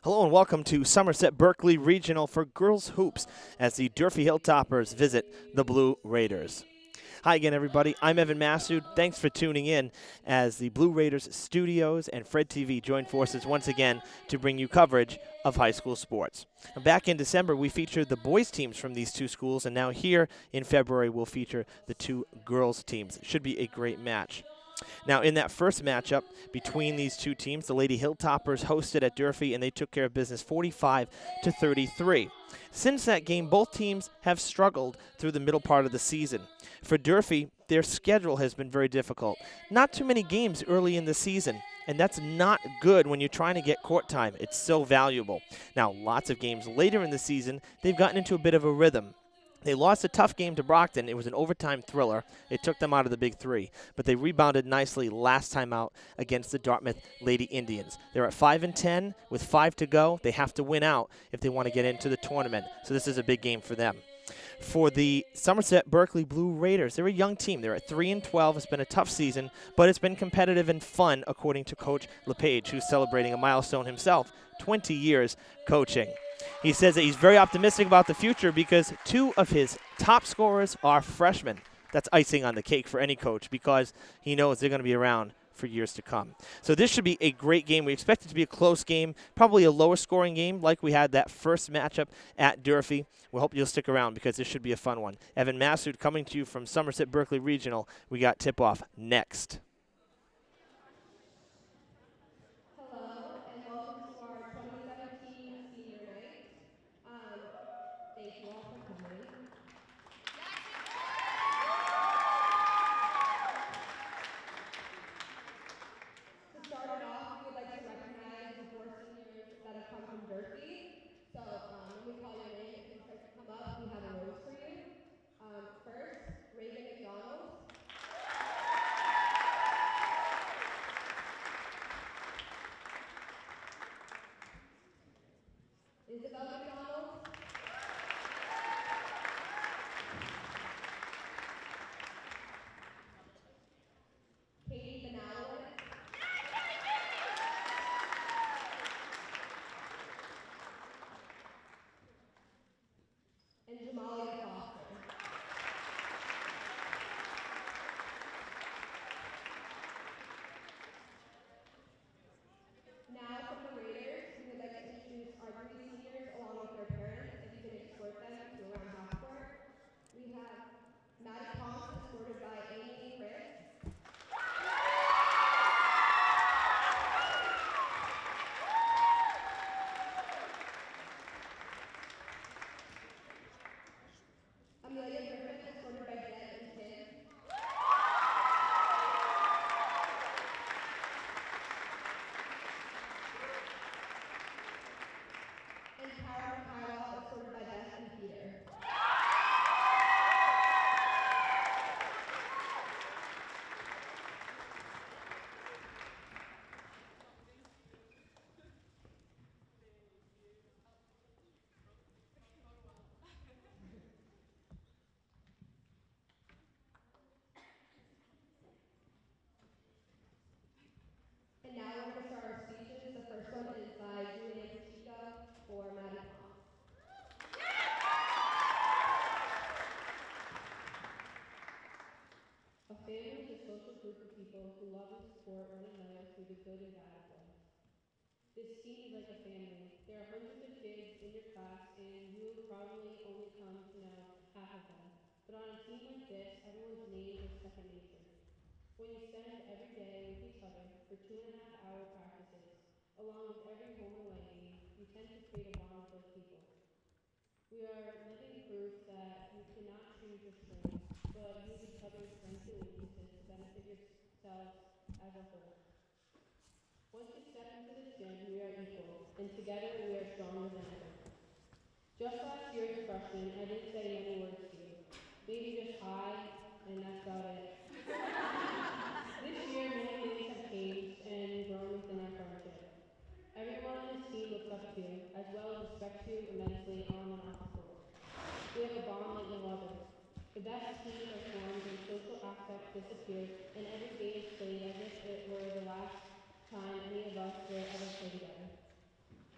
Hello and welcome to Somerset-Berkley Regional for Girls Hoops as the Durfee Hilltoppers visit the Blue Raiders. Hi again, everybody. I'm Evan Massoud. Thanks for tuning in as the Blue Raiders Studios and Fred TV join forces once again to bring you coverage of high school sports. Back in December, we featured the boys teams from these two schools, and now here in February, we'll feature the two girls teams. Should be a great match. Now, in that first matchup between these two teams, the Lady Hilltoppers hosted at Durfee, and they took care of business 45-33. Since that game, both teams have struggled through the middle part of the season. For Durfee, their schedule has been very difficult. Not too many games early in the season, and that's not good when you're trying to get court time. It's so valuable. Now, lots of games later in the season, they've gotten into a bit of a rhythm. They lost a tough game to Brockton. It was an overtime thriller. It took them out of the Big Three, but they rebounded nicely last time out against the Dartmouth Lady Indians. They're at 5-10 with 5 to go. They have to win out if they want to get into the tournament, so this is a big game for them. For the Somerset-Berkley Blue Raiders, they're a young team. They're at 3-12. It's been a tough season, but it's been competitive and fun, according to Coach LePage, who's celebrating a milestone himself, 20 years coaching. He says that he's very optimistic about the future because two of his top scorers are freshmen. That's icing on the cake for any coach because he knows they're going to be around for years to come. So this should be a great game. We expect it to be a close game, probably a lower scoring game like we had that first matchup at Durfee. We hope you'll stick around because this should be a fun one. Evan Massoud coming to you from Somerset-Berkley Regional. We got tip-off next.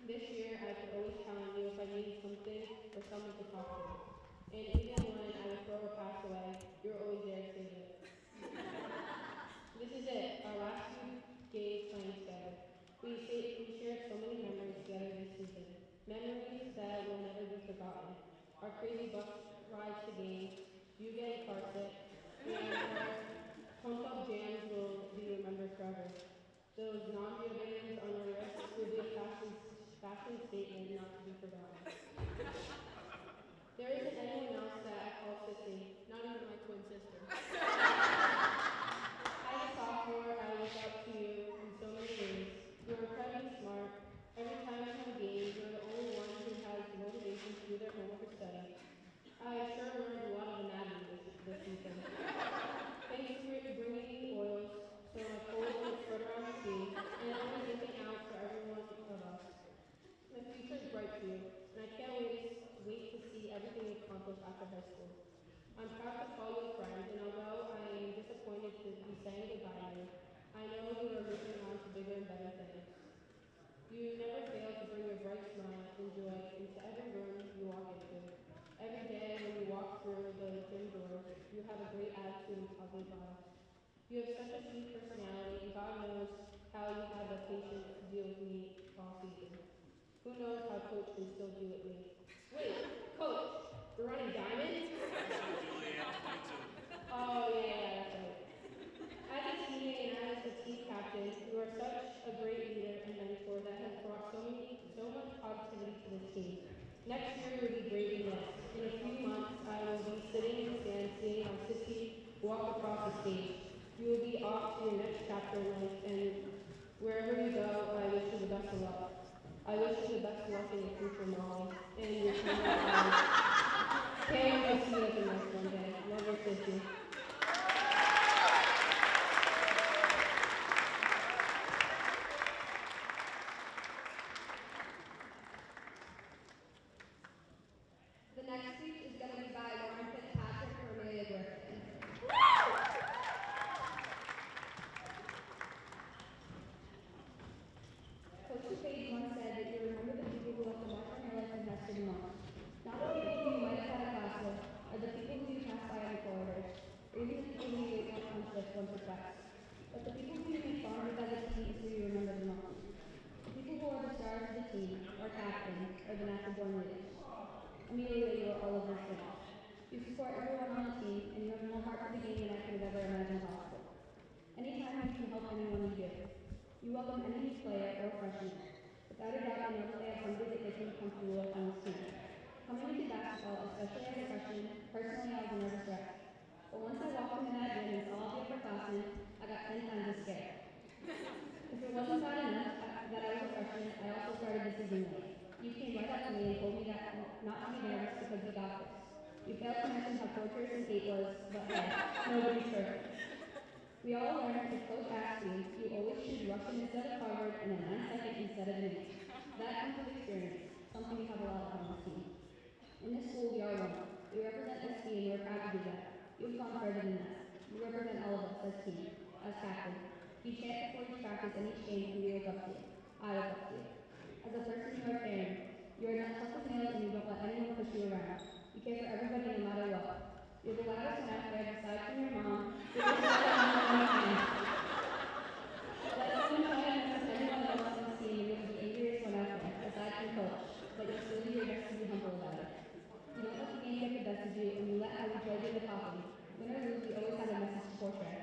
This year, I could always count on you if I needed something or someone to talk to. And even when I would throw a pass away, you were always there to save it. This is it, our last few games playing together. We shared so many memories together this season. Memories that will never be forgotten. Our crazy bus rides to games, you getting car sick, and our pump up jams will be remembered forever. Those non-deodorants on your wrists will be a fashion statement not to be forgotten. There isn't anyone else that I call sissy, not even my twin sister. As a sophomore, I look up to you in so many ways. You're incredibly smart. Every time we have a game, you're the only one who has the motivation to do their homework or study. I sure learned a lot of anatomy this season. Thanks for bringing me oils so my clothes won't spread around the sea, and always looking out for every one of us. The future is bright for you, and I can't wait to see everything you accomplish after high school. I'm proud to call you a friend, and although I am disappointed to be saying goodbye to you, I know you are moving on to bigger and better things. You never fail to bring your bright smile and joy into every room you walk into. Every day when you walk through the gym doors, you have a great attitude and positive vibe. You have such a sweet personality, and God knows how you have the patience to deal with me all season. Who knows how Coach can still deal with me? Wait, Coach, we're running diamonds? Oh, yeah, that's right. As a teammate and as a team captain, you are such a great leader and mentor that has brought so much positivity to this team. Next year, you'll be braving this. In a few months, I will be sitting in the stands seeing our city walk across the stage. You will be off to your next chapter in life, and wherever you go, I wish you the best of luck. I wish you the best of luck in your future, Molly, and your future life. Can't wait to see you at the next one day. Love your sister. The next speech is going to be by Lauren Fitzpatrick or Amelia Griffin. Coach Page once said that you remember the people who left a mark on your life and tested you most. Not the people who you might have had a class with, or the people who you passed by in the corridors, or even the people who you ate lunch with once or twice. But the people who you make bonds with as a team is who you remember the most. The people who are the stars of the team, our captain, or the natural born leaders. Amelia, you are all of those things. You support everyone on the team, and you have more heart for the game than I could have ever imagined possible. Anytime you can help anyone, you do. You welcome any new player or freshman. Without a doubt, you know that they have somebody that they can be comfortable with on this team. Coming into basketball, especially as a freshman, personally I was a nervous wreck. But once I walked into that gym and saw all the upperclassmen, I got 10 times as scared. If it wasn't bad enough that I was a freshman, I also started the season late. You came right up to me and told me that not to be nervous because we got this. You failed to mention how torturous the gate was, but hey, nobody's perfect. We all learned if Coach asks you, you always choose Russian instead of Harvard and a 9-second instead of an 8. That comes with experience, something we have a lot of on this team. In this school, we are one. We represent SC and we're proud to do that. You've gone further than that. You represent all of us as team, as captain. You chant before each practice and each game, and we look up to you. I look up to you. As a person, you are caring. You are not tough as nails and you don't let anyone push you around. You care for everybody no matter what. You're the loudest one out there aside from your mom. You're the one that let someone try to mess with anyone else on the team and you'll be the angriest one out there, aside from coach. But you'll still do your best to be humble about it. You don't let the game get the best of you, and you let how we play get the top of you. Win or lose, we always have a message to portray.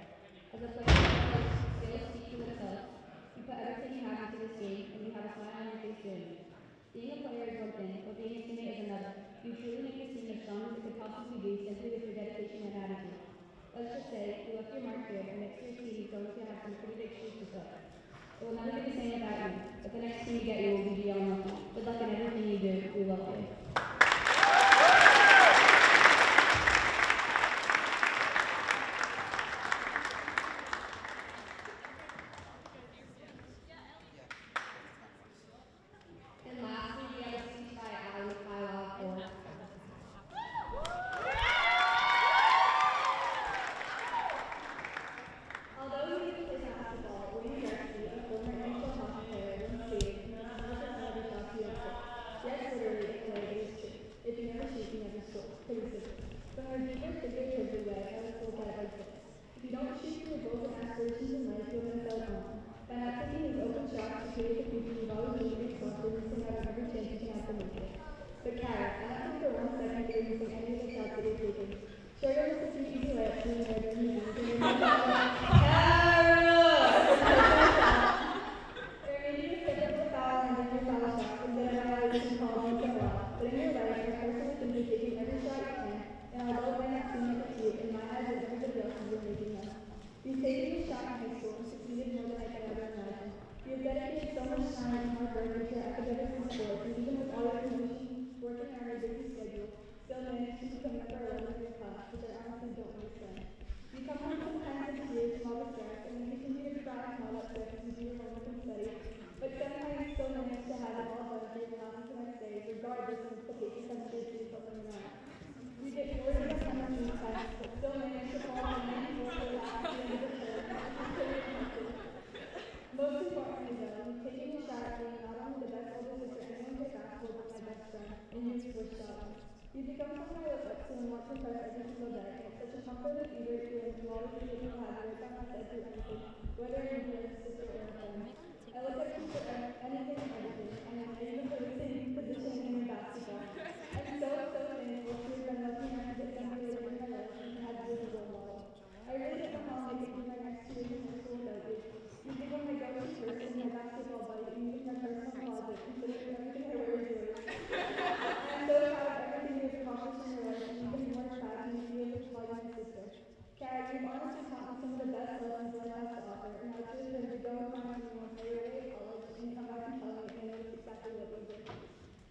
As a player, skills speak for themselves. You put everything you have into this game, and you have a smile on your face doing it. Being a player is one thing, but being a teammate is another. You truly make this team as strong as it could possibly be simply with your dedication and attitude. Let's just say, you left your mark here, and next year's team is going to have some pretty big shoes to fill. It will never be the same without you, but the next team we get you will be beyond lucky. Good luck in everything you do. We love you. And lastly, we have a speech by Allie Kylov. Although he didn't play basketball, Wayne Durfee, a former NHL hockey player, once stated, "None of us ever thought he shots to create the future you've always dreamed of explosive, missing out on every chance you can have to make it. But Kara, I don't think for 1 second that you're missing any of the shots that you're taking. Sure, you'll miss a few easy layups here and there during the games, and you're not or maybe you slip up the foul line during your foul shot and get a violation called once in a while. But in your life, I personally think you're taking every shot you can, and although it might not seem like it to you, in my eyes, it's everybody else is you're making them. You've taken each shot in high school and succeeded more than I could ever imagine. You've dedicated so much time and hard work into your academics and sports, and even with all your positions, working on a busy schedule, still managed to become number 11 in your class, which I honestly don't understand. You come home sometimes in tears from all the stress, and then you continue to cry and smile up there as you do your homework and study, but somehow you still manage to have it all done for your classes the next day, regardless of the patients on the day to yourself or not. You get bored of the summer food tests, but still manage to fall on the main floor for the last at the end of the term, and consider it complete. Most importantly, though, you've taken a shot at being not only the best older sister anyone could ask for, but my best friend, and you've switched shot. You've become someone I look up to and want to impress every single day, and it's such a comfort and eager feeling to always be able to have you right by my side through anything, whether you're here as a sister or a friend. I look up to you for anything and everything, and I know even for the same position in your basketball. I'm so thankful to have been lucky enough to get somebody later in my life and to have you as a role model. I really don't know how I'll make it through my next 2 years in high school without you. You've become my go-to person, my basketball buddy, and even my personal closet, considering everything I wear is yours. I'm so proud of everything you've accomplished in your life, and even more proud of you being able to call you my sister. Kat, you've honestly taught me some of the best lessons life has to offer, and I truly hope you go and find someone for your way at college, and you come back and tell me, and I know it's exactly what you did.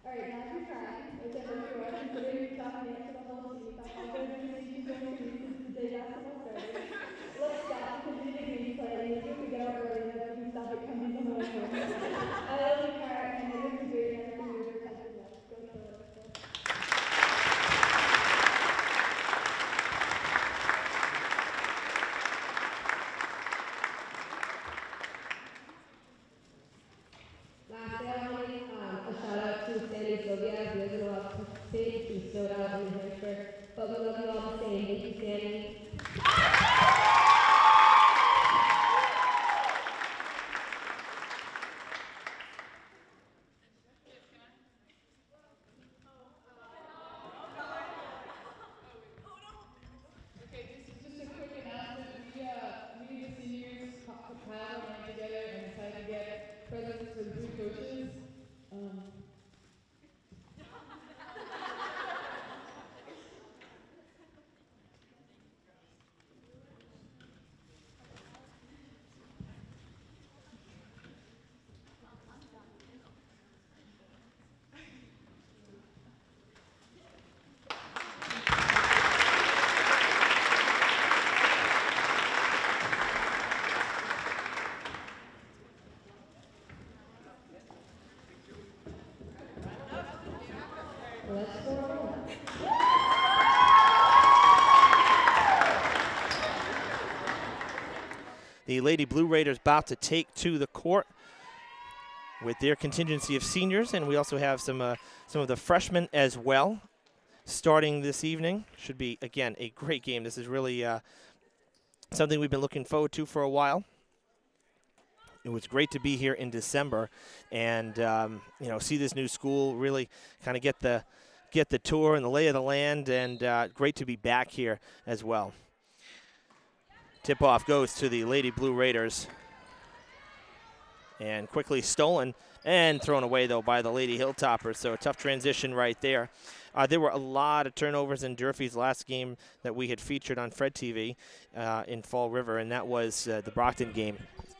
Alright, now if you're crying, which I hope you are, considering you've taught me to the whole team, I'm all going to make you going to me since the day basketball started. Let's stop and continue the game play, and maybe if we get out early, then we can stop it coming from the way home. I love you, Kat, and I know you're great and everything you're doing. Go kill it. Lastly, I want to give a shout out to Sandy Sylvia, who isn't allowed to participate. She stood out in New Hampshire, but we love you all the same. Thank you, Sandy. Okay, this is just a quick announcement. We the seniors compiled our money together and decided to get presents for the 3 coaches. Let's go. The Lady Blue Raiders about to take to the court with their contingency of seniors, and we also have some of the freshmen as well starting this evening. Should be, again, a great game. This is really something we've been looking forward to for a while. It was great to be here in December and see this new school, really kind of get the tour and the lay of the land, and great to be back here as well. Tip-off goes to the Lady Blue Raiders, and quickly stolen and thrown away, though, by the Lady Hilltoppers, so a tough transition right there. There were a lot of turnovers in Durfee's last game that we had featured on Fred TV in Fall River, and that was the Brockton game.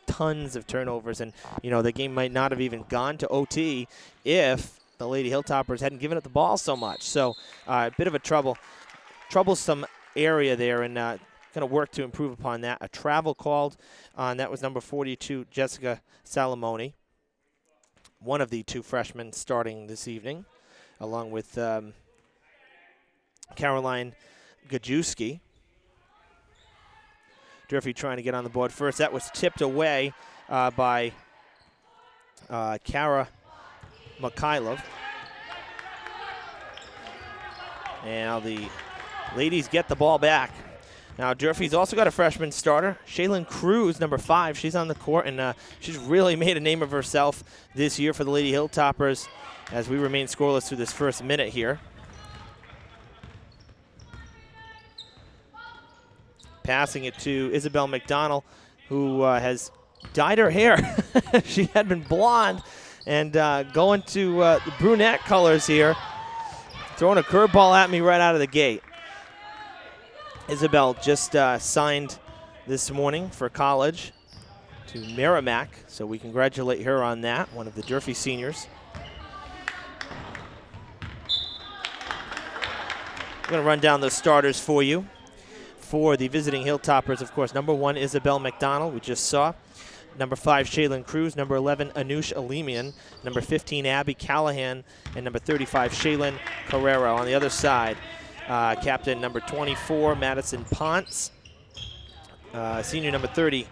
Tons of turnovers, and the game might not have even gone to OT if the Lady Hilltoppers hadn't given up the ball so much. So a bit of a troublesome area there, and going to work to improve upon that. A travel called on, that was number 42, Jessica Salamone, one of the 2 freshmen starting this evening, along with Caroline Gajewski. Durfee trying to get on the board first. That was tipped away by Kara Mikhailov. And now the ladies get the ball back. Now, Durfee's also got a freshman starter, Shaylin Cruz, number 5. She's on the court, and she's really made a name of herself this year for the Lady Hilltoppers as we remain scoreless through this first minute here. Passing it to Isabel McDonald, who has dyed her hair. She had been blonde and going to the brunette colors here. Throwing a curveball at me right out of the gate. Isabel just signed this morning for college to Merrimack, so we congratulate her on that, one of the Durfee seniors. I'm going to run down the starters for you. For the visiting Hilltoppers, of course, number 1, Isabel McDonald, we just saw. Number 5, Shaylin Cruz. Number 11, Anush Alemian. Number 15, Abby Callahan. And number 35, Shaylin Carrero. On the other side, captain number 24, Madison Ponce. Senior number 30,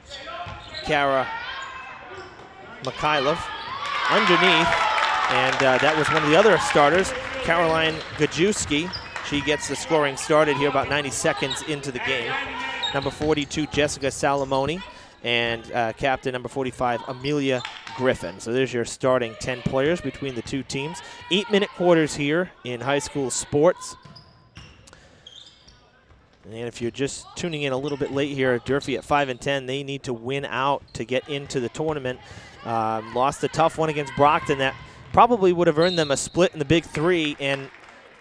Kara Mikhailov. Underneath, and that was one of the other starters, Caroline Gajewski. She gets the scoring started here about 90 seconds into the game. Number 42, Jessica Salamoni. And captain number 45, Amelia Griffin. So there's your starting 10 players between the two teams. 8-minute quarters here in high school sports. And if you're just tuning in a little bit late here, Durfee at 5-10, they need to win out to get into the tournament. Lost a tough one against Brockton that probably would have earned them a split in the Big Three and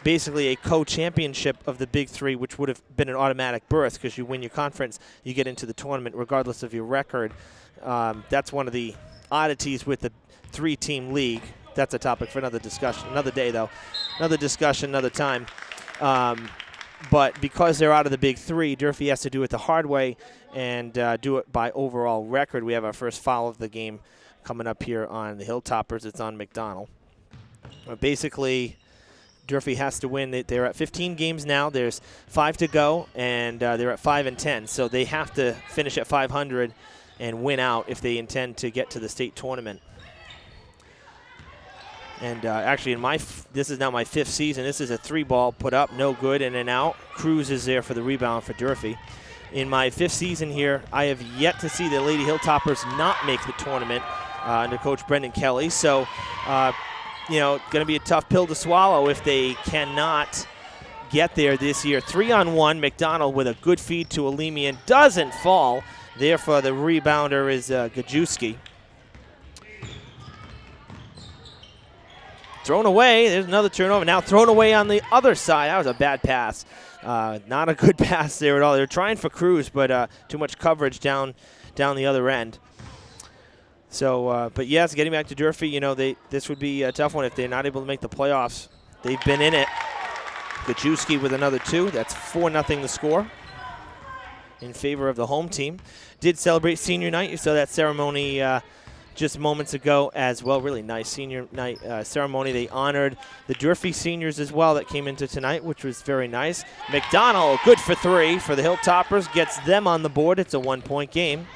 basically a co-championship of the Big Three, which would have been an automatic berth because you win your conference, you get into the tournament regardless of your record. That's one of the oddities with the 3-team league. That's a topic for another discussion. Another day, though. Another discussion, another time. But because they're out of the Big Three, Durfee has to do it the hard way and do it by overall record. We have our first foul of the game coming up here on the Hilltoppers. It's on McDonald. Basically, Durfee has to win. They're at 15 games now. There's 5 to go, and they're at 5-10. So they have to finish at 500 and win out if they intend to get to the state tournament. And actually, this is now my 5th season. This is a 3-ball put up, no good, in and out. Cruz is there for the rebound for Durfee. In my 5th season here, I have yet to see the Lady Hilltoppers not make the tournament under Coach Brendan Kelly. So, you know, going to be a tough pill to swallow if they cannot get there this year. 3-on-1, McDonald with a good feed to Alemian. Doesn't fall. Therefore, the rebounder is Gajewski. Thrown away. There's another turnover. Now thrown away on the other side. That was a bad pass. Not a good pass there at all. They're trying for Cruz, but too much coverage down the other end. So, but yes, getting back to Durfee, you know, this would be a tough one if they're not able to make the playoffs. They've been in it. Gajewski with another 2. That's 4-0 the score in favor of the home team. Did celebrate senior night. You saw that ceremony just moments ago as well. Really nice senior night ceremony. They honored the Durfee seniors as well that came into tonight, which was very nice. McDonald, good for 3 for the Hilltoppers, gets them on the board. It's a 1-point game.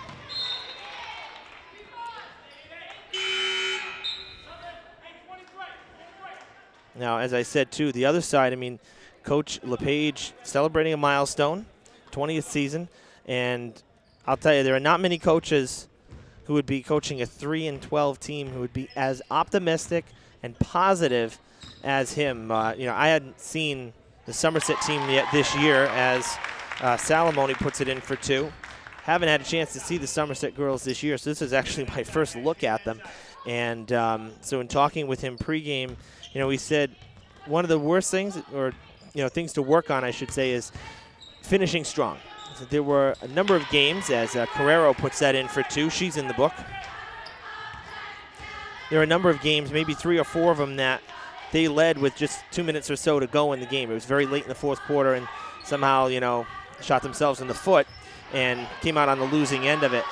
Now, as I said, too, the other side, I mean, Coach LePage celebrating a milestone, 20th season, and I'll tell you, there are not many coaches who would be coaching a 3-12 team who would be as optimistic and positive as him. You know, I hadn't seen the Somerset team yet this year as Salamoni puts it in for 2. Haven't had a chance to see the Somerset girls this year, so this is actually my first look at them. And so in talking with him pregame, you know, he said one of the worst things, or, you know, things to work on, I should say, is finishing strong. So there were a number of games, as Carrero puts that in for 2. She's in the book. There are a number of games, maybe 3 or 4 of them, that they led with just 2 minutes or so to go in the game. It was very late in the 4th quarter, and somehow, you know, shot themselves in the foot and came out on the losing end of it.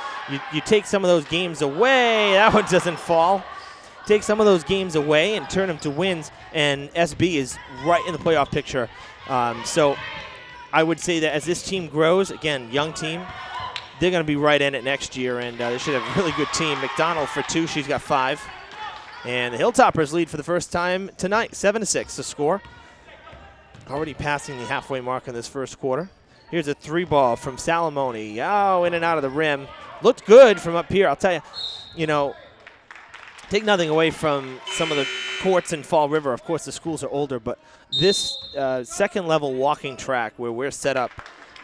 You take some of those games away. That one doesn't fall. Take some of those games away and turn them to wins, and SB is right in the playoff picture. So I would say that as this team grows, again, young team, they're going to be right in it next year, and they should have a really good team. McDonald for 2. She's got 5. And the Hilltoppers lead for the first time tonight, 7-6 the score. Already passing the halfway mark in this first quarter. Here's a 3-ball from Salamone. Oh, in and out of the rim. Looked good from up here. I'll tell you, you know, take nothing away from some of the courts in Fall River. Of course, the schools are older, but this second-level walking track where we're set up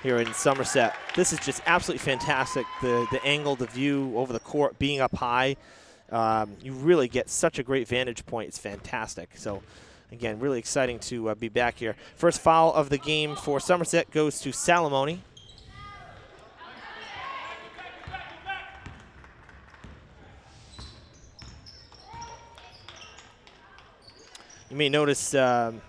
here in Somerset, this is just absolutely fantastic. The angle, the view over the court, being up high, you really get such a great vantage point. It's fantastic. So, again, really exciting to be back here. First foul of the game for Somerset goes to Salamone. You may notice in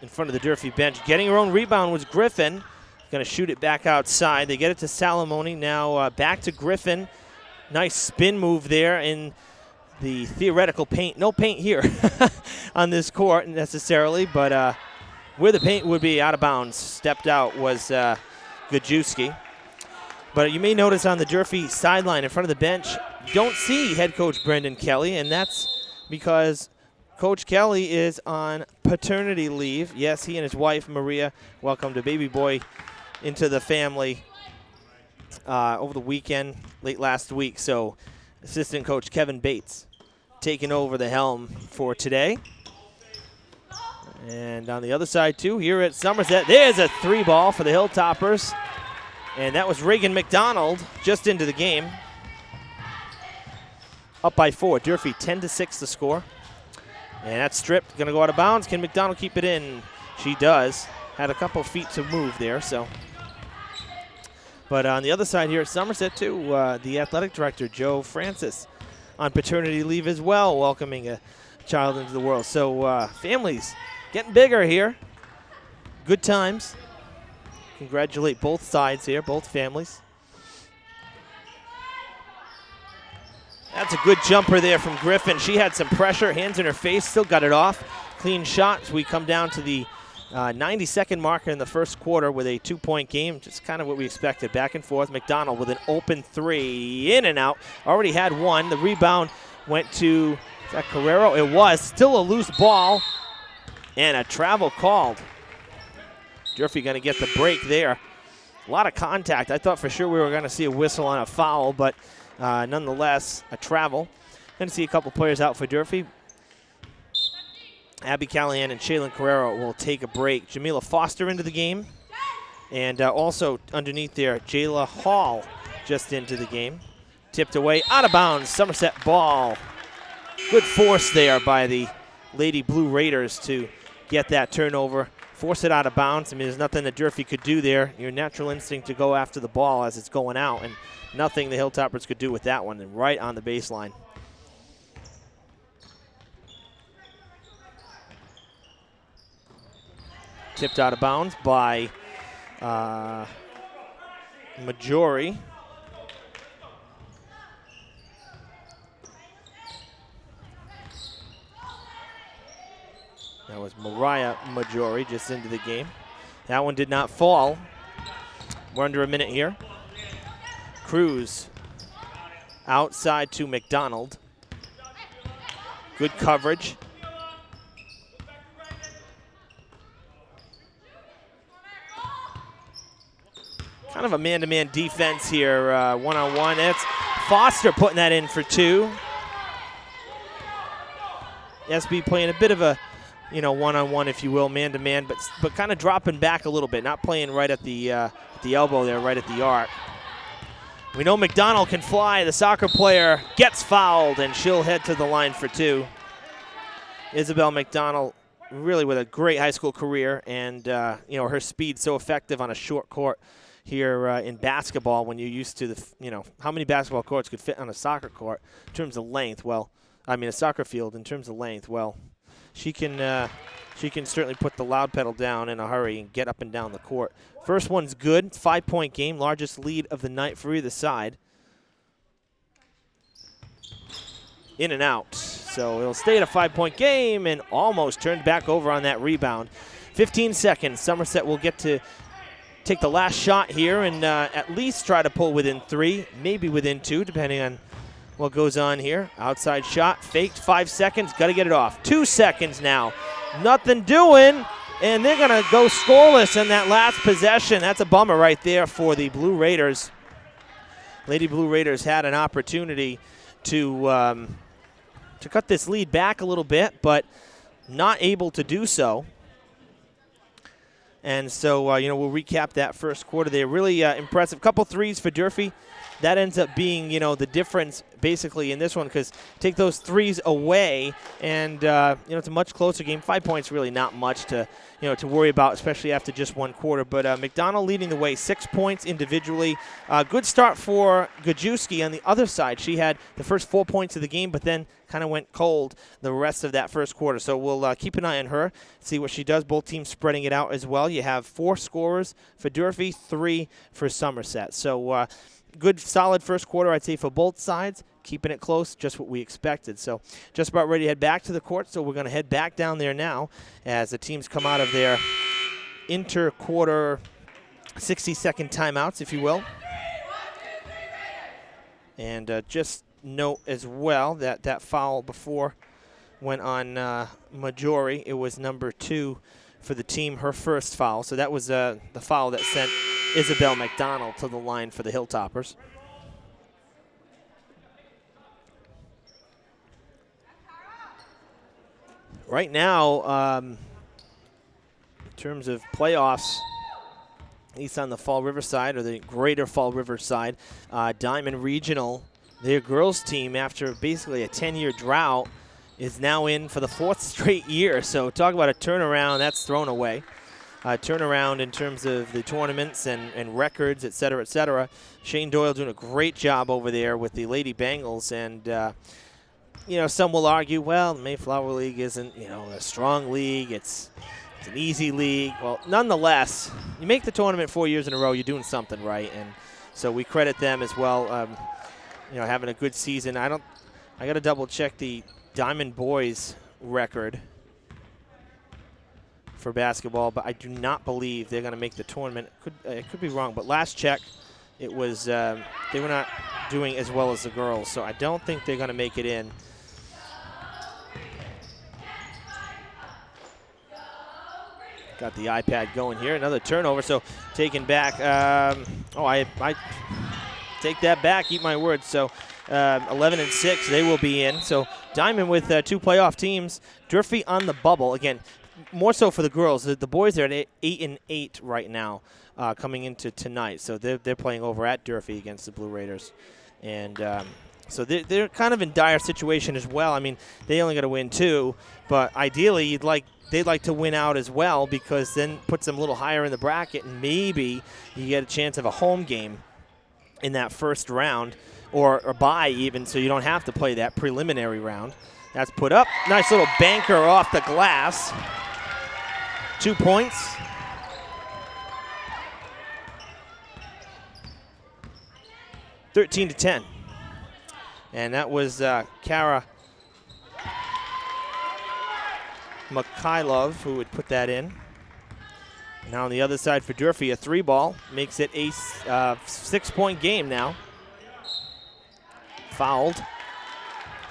front of the Durfee bench, getting her own rebound was Griffin. Going to shoot it back outside. They get it to Salamone. Now back to Griffin. Nice spin move there in the theoretical paint. No paint here on this court necessarily, but where the paint would be out of bounds, stepped out was Gajewski. But you may notice on the Durfee sideline in front of the bench, you don't see head coach Brendan Kelly, and that's because Coach Kelly is on paternity leave. Yes, he and his wife, Maria, welcomed a baby boy into the family over the weekend, late last week. So assistant coach Kevin Bates taking over the helm for today. And on the other side, too, here at Somerset, there's a 3-ball for the Hilltoppers. And that was Reagan McDonald just into the game. Up by 4. Durfee 10-6 the score. And that's stripped, going to go out of bounds. Can McDonald keep it in? She does. Had a couple feet to move there, so. But on the other side here at Somerset, too, the athletic director, Joe Francis, on paternity leave as well, welcoming a child into the world. So families getting bigger here. Good times. Congratulate both sides here, both families. That's a good jumper there from Griffin. She had some pressure, hands in her face, still got it off. Clean shots. We come down to the 90-second marker in the first quarter with a 2-point game, just kind of what we expected. Back and forth. McDonald with an open 3, in and out. Already had one. The rebound went to, is that Carrero? It was. Still a loose ball, and a travel called. Durfee going to get the break there. A lot of contact. I thought for sure we were going to see a whistle on a foul, but nonetheless, a travel. Going to see a couple players out for Durfee. Abby Callahan and Shaylin Carrero will take a break. Jamila Foster into the game. And also underneath there, Jayla Hall just into the game. Tipped away, out of bounds, Somerset ball. Good force there by the Lady Blue Raiders to get that turnover. Force it out of bounds. I mean, there's nothing that Durfee could do there. Your natural instinct to go after the ball as it's going out, and nothing the Hilltoppers could do with that one, and right on the baseline. Tipped out of bounds by Majori. That was Mariah Majori just into the game. That one did not fall. We're under a minute here. Cruz outside to McDonald. Good coverage. Kind of a man-to-man defense here, one-on-one. It's Foster putting that in for 2. SB playing a bit of a, you know, one-on-one, if you will, man-to-man, but kind of dropping back a little bit, not playing right at the elbow there, right at the arc. We know McDonald can fly. The soccer player gets fouled, and she'll head to the line for 2. Isabel McDonald, really with a great high school career, and you know, her speed so effective on a short court here in basketball. When you're used to the, you know, how many basketball courts could fit on a soccer court in terms of length? Well, I mean a soccer field in terms of length. Well, she can certainly put the loud pedal down in a hurry and get up and down the court. First one's good. 5-point game, largest lead of the night for either side. In and out. So it'll stay at a 5-point game and almost turned back over on that rebound. 15 seconds. Somerset will get to take the last shot here and at least try to pull within 3, maybe within 2, depending on what goes on here. Outside shot, faked, 5 seconds, got to get it off. 2 seconds now. Nothing doing. And they're going to go scoreless in that last possession. That's a bummer right there for the Blue Raiders. Lady Blue Raiders had an opportunity to cut this lead back a little bit, but not able to do so. And so, we'll recap that first quarter. They're really impressive. Couple threes for Durfee. That ends up being, the difference basically in this one, because take those threes away and, it's a much closer game. 5 points really not much to worry about, especially after just one quarter. But McDonald leading the way, 6 points individually. Good start for Gajewski on the other side. She had the first 4 points of the game, but then kind of went cold the rest of that first quarter. So we'll keep an eye on her, see what she does. Both teams spreading it out as well. You have 4 scorers for Durfee, 3 for Somerset. So good, solid first quarter, I'd say, for both sides. Keeping it close, just what we expected. So just about ready to head back to the court, so we're going to head back down there now as the teams come out of their inter-quarter 60-second timeouts, if you will. And just note as well that that foul before went on Majori. It was number 2 for the team, her first foul. So that was the foul that sent Isabel McDonald to the line for the Hilltoppers. Right now, in terms of playoffs, at least on the Fall River side, or the greater Fall River side, Diamond Regional, their girls team, after basically a 10-year drought, is now in for the 4th straight year. So talk about a turnaround, that's thrown away. Turnaround in terms of the tournaments and records, et cetera, et cetera. Shane Doyle doing a great job over there with the Lady Bengals. And, some will argue, well, the Mayflower League isn't, a strong league. It's an easy league. Well, nonetheless, you make the tournament 4 years in a row, you're doing something right. And so we credit them as well, having a good season. I got to double check the Diamond Boys record for basketball, but I do not believe they're going to make the tournament. It could be wrong, but last check, it was they were not doing as well as the girls, so I don't think they're going to make it in. Got the iPad going here. Another turnover, so taken back. I take that back, eat my words. So 11-6, they will be in. So Diamond with 2 playoff teams. Durfee on the bubble. Again, more so for the girls. The boys are at 8-8 right now coming into tonight. So they're playing over at Durfee against the Blue Raiders. And so they're kind of in dire situation as well. I mean, they only got to win 2, but ideally they'd like to win out as well, because then puts them a little higher in the bracket, and maybe you get a chance of a home game in that first round, or bye even, so you don't have to play that preliminary round. That's put up. Nice little banker off the glass. 2 points. (13-10). And that was Kara Mikhailov who would put that in. Now on the other side for Durfee, a 3-ball makes it a 6-point game now. Fouled.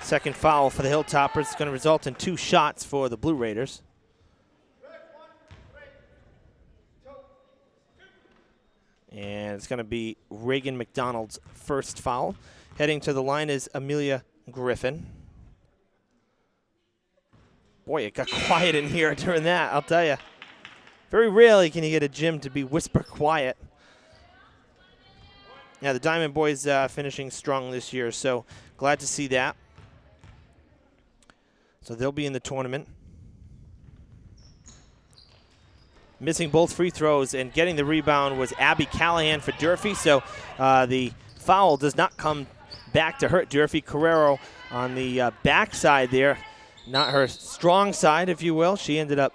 Second foul for the Hilltoppers. It's going to result in 2 shots for the Blue Raiders. And it's going to be Reagan McDonald's first foul. Heading to the line is Amelia Griffin. Boy, it got quiet in here during that, I'll tell you. Very rarely can you get a gym to be whisper quiet. Yeah, the Diamond Boys finishing strong this year, so glad to see that. So they'll be in the tournament. Missing both free throws and getting the rebound was Abby Callahan for Durfee, so the foul does not come back to hurt Durfee. Carrero on the backside there, not her strong side, if you will. She ended up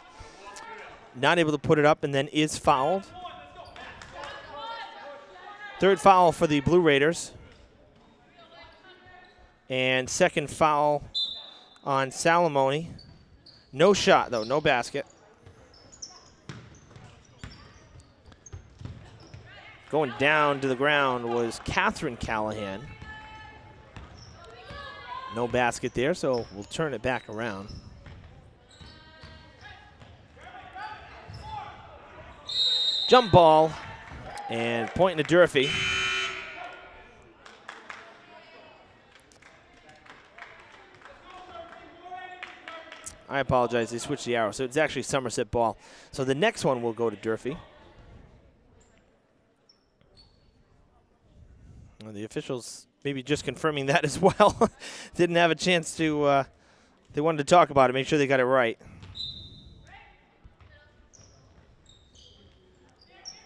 not able to put it up and then is fouled. Third foul for the Blue Raiders. And second foul on Salamone. No shot, though, no basket. Going down to the ground was Catherine Callahan. No basket there, so we'll turn it back around. Jump ball and point to Durfee. I apologize, they switched the arrow, so it's actually Somerset ball. So the next one will go to Durfee. Well, the officials maybe just confirming that as well. Didn't have a chance to, they wanted to talk about it, make sure they got it right.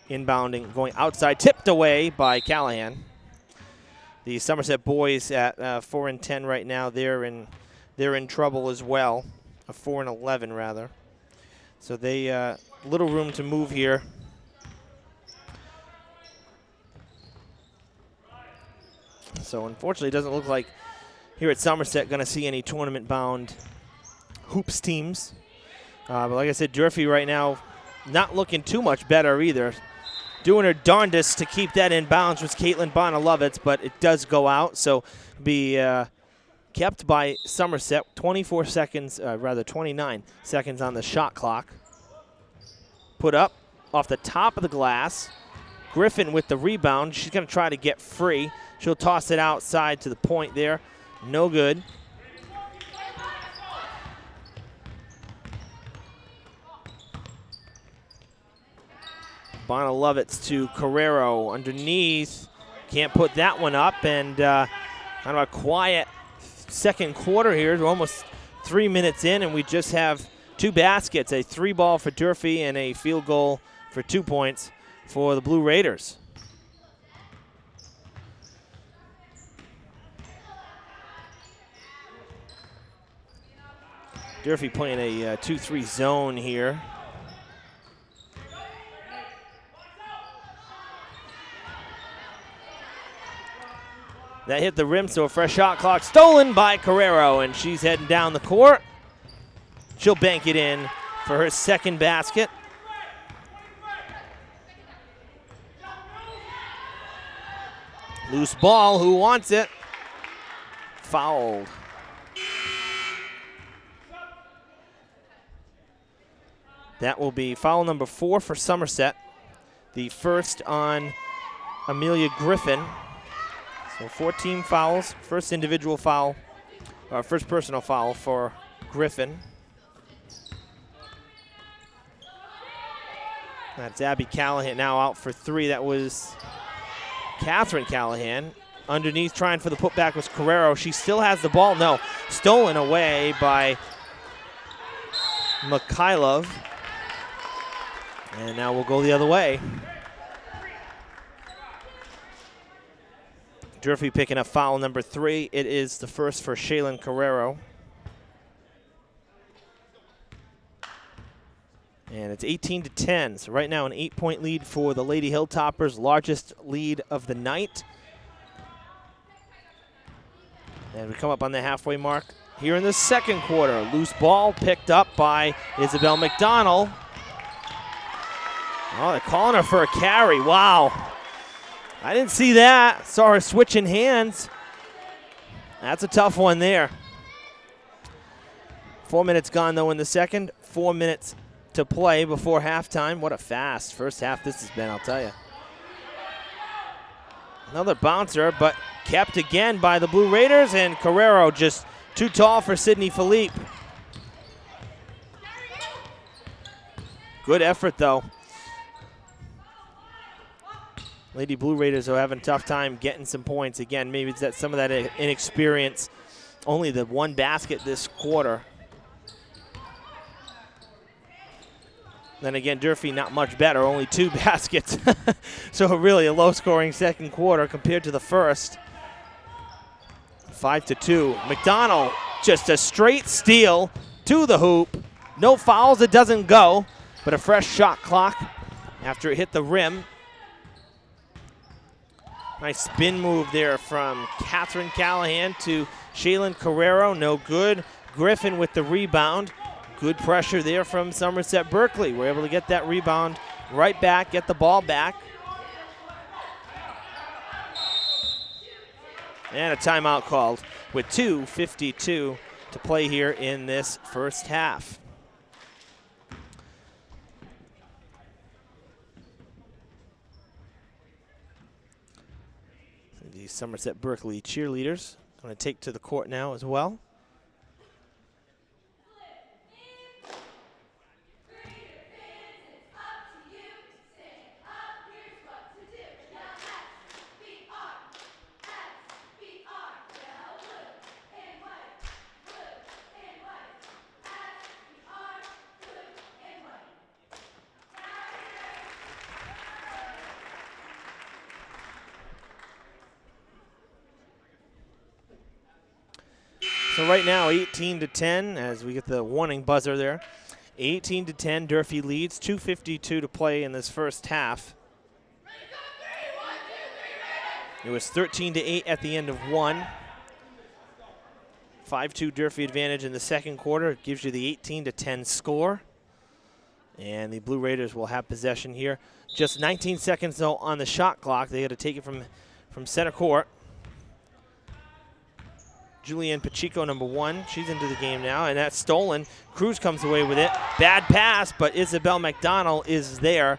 Inbounding, going outside, tipped away by Callahan. The Somerset boys at 4-10 right now. They're in trouble as well. 4-11 rather. So they little room to move here. So unfortunately, it doesn't look like here at Somerset going to see any tournament-bound hoops teams. But like I said, Durfee right now not looking too much better either. Doing her darndest to keep that in bounds was Caitlin Bonalovitz, but it does go out. So be kept by Somerset. 24 seconds, rather 29 seconds on the shot clock. Put up off the top of the glass. Griffin with the rebound. She's going to try to get free. She'll toss it outside to the point there. No good. Bonalovitz to Carrero underneath. Can't put that one up, and kind of a quiet second quarter here. We're almost 3 minutes in, and we just have 2 baskets, a 3-ball for Durfee and a field goal for 2 points for the Blue Raiders. Durfee playing a 2-3 zone here. That hit the rim, so a fresh shot clock stolen by Carrero, and she's heading down the court. She'll bank it in for her second basket. Loose ball, who wants it? Fouled. That will be foul number 4 for Somerset. The first on Amelia Griffin. So 14 fouls, first individual foul, first personal foul for Griffin. That's Abby Callahan now out for 3. That was Catherine Callahan. Underneath, trying for the putback was Carrero. She still has the ball. No, stolen away by Mikhailov. And now we'll go the other way. Durfee picking up foul number 3. It is the first for Shaylin Carrero. And it's 18-10. So right now an 8-point lead for the Lady Hilltoppers, largest lead of the night. And we come up on the halfway mark here in the second quarter. Loose ball picked up by Isabel McDonald. Oh, they're calling her for a carry. Wow. I didn't see that. Saw her switching hands. That's a tough one there. 4 minutes gone, though, in the second. 4 minutes to play before halftime. What a fast first half this has been, I'll tell you. Another bouncer, but kept again by the Blue Raiders, and Carrero just too tall for Sydney Philippe. Good effort, though. Lady Blue Raiders are having a tough time getting some points. Again, maybe it's that some of that inexperience. Only the 1 basket this quarter. Then again, Durfee not much better, only 2 baskets. So really a low-scoring second quarter compared to the first. 5-2. McDonald, just a straight steal to the hoop. No fouls, it doesn't go, but a fresh shot clock after it hit the rim. Nice spin move there from Catherine Callahan to Shaylin Carrero. No good. Griffin with the rebound. Good pressure there from Somerset-Berkley. We're able to get that rebound right back, get the ball back. And a timeout called with 2:52 to play here in this first half. The Somerset-Berkley cheerleaders going to take to the court now as well. So right now, 18-10, as we get the warning buzzer there. 18-10, Durfee leads. 2:52 to play in this first half. It was 13-8 at the end of one. 5-2 Durfee advantage in the second quarter. It gives you the 18-10 score. And the Blue Raiders will have possession here. Just 19 seconds, though, on the shot clock. They got to take it from center court. Julianne Pacheco, number 1. She's into the game now, and that's stolen. Cruz comes away with it. Bad pass, but Isabel McDonald is there,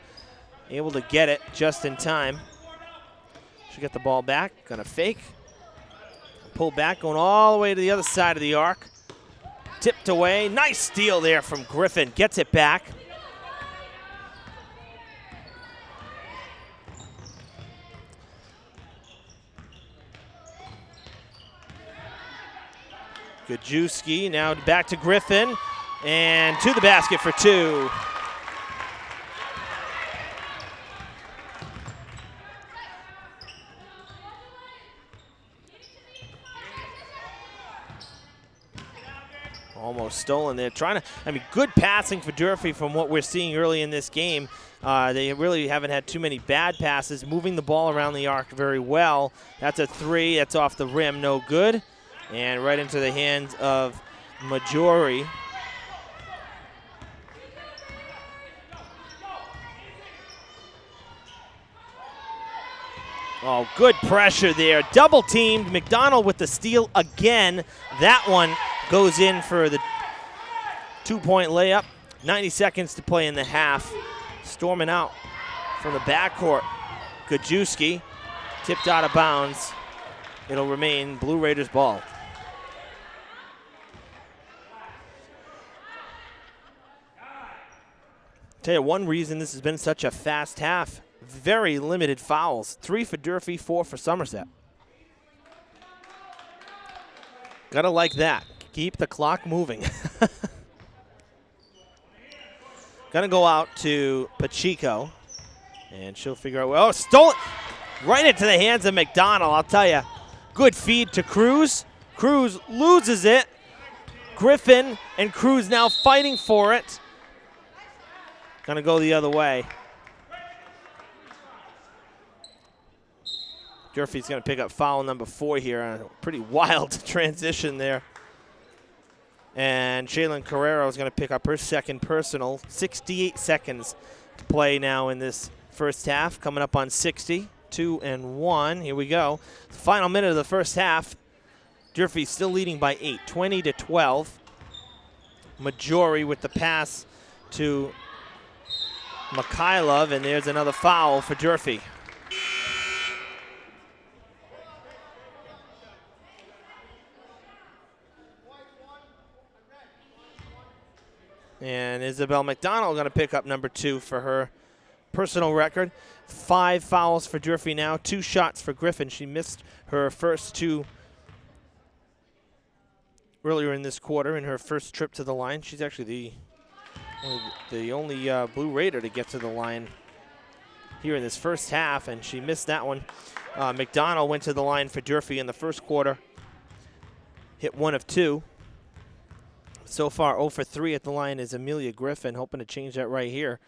able to get it just in time. She got the ball back, gonna fake. Pull back, going all the way to the other side of the arc. Tipped away. Nice steal there from Griffin. Gets it back. Gajewski now back to Griffin, and to the basket for 2. Almost stolen there. Good passing for Durfee from what we're seeing early in this game. They really haven't had too many bad passes, moving the ball around the arc very well. That's a 3. That's off the rim, no good. And right into the hands of Majori. Oh, good pressure there. Double teamed. McDonald with the steal again. That one goes in for the 2-point layup. 90 seconds to play in the half. Storming out from the backcourt. Gajewski tipped out of bounds. It'll remain Blue Raiders ball. Tell you one reason this has been such a fast half. Very limited fouls. 3 for Durfee, 4 for Somerset. Gotta like that. Keep the clock moving. Gonna go out to Pacheco. And she'll figure out, oh, stole it. Right into the hands of McDonald, I'll tell you. Good feed to Cruz. Cruz loses it. Griffin and Cruz now fighting for it. Gonna go the other way. Durfee's gonna pick up foul number 4 here. A pretty wild transition there. And Shaylin Carrero is gonna pick up her second personal. 68 seconds to play now in this first half. Coming up on 60, 2 and 1. Here we go. Final minute of the first half. Durfee still leading by 8, 20-12. Majori with the pass to Mikhailov, and there's another foul for Durfee. And Isabel McDonald going to pick up number 2 for her personal record. 5 fouls for Durfee now, 2 shots for Griffin. She missed her first 2 earlier in this quarter in her first trip to the line. She's actually the only Blue Raider to get to the line here in this first half, and she missed that one. McDonald went to the line for Durfee in the first quarter. Hit 1 of 2. So far, 0 for 3 at the line is Amelia Griffin, hoping to change that right here.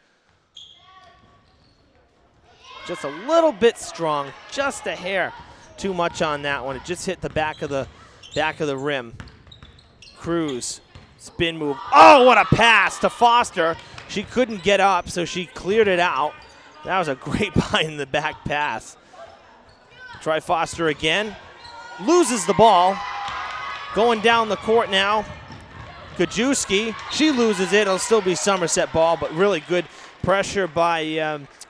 Just a little bit strong, just a hair too much on that one. It just hit the back of the rim. Cruz, spin move. Oh, what a pass to Foster. She couldn't get up, so she cleared it out. That was a great behind the back pass. Try Foster again. Loses the ball. Going down the court now. Gajewski, she loses it. It'll still be Somerset ball, but really good pressure by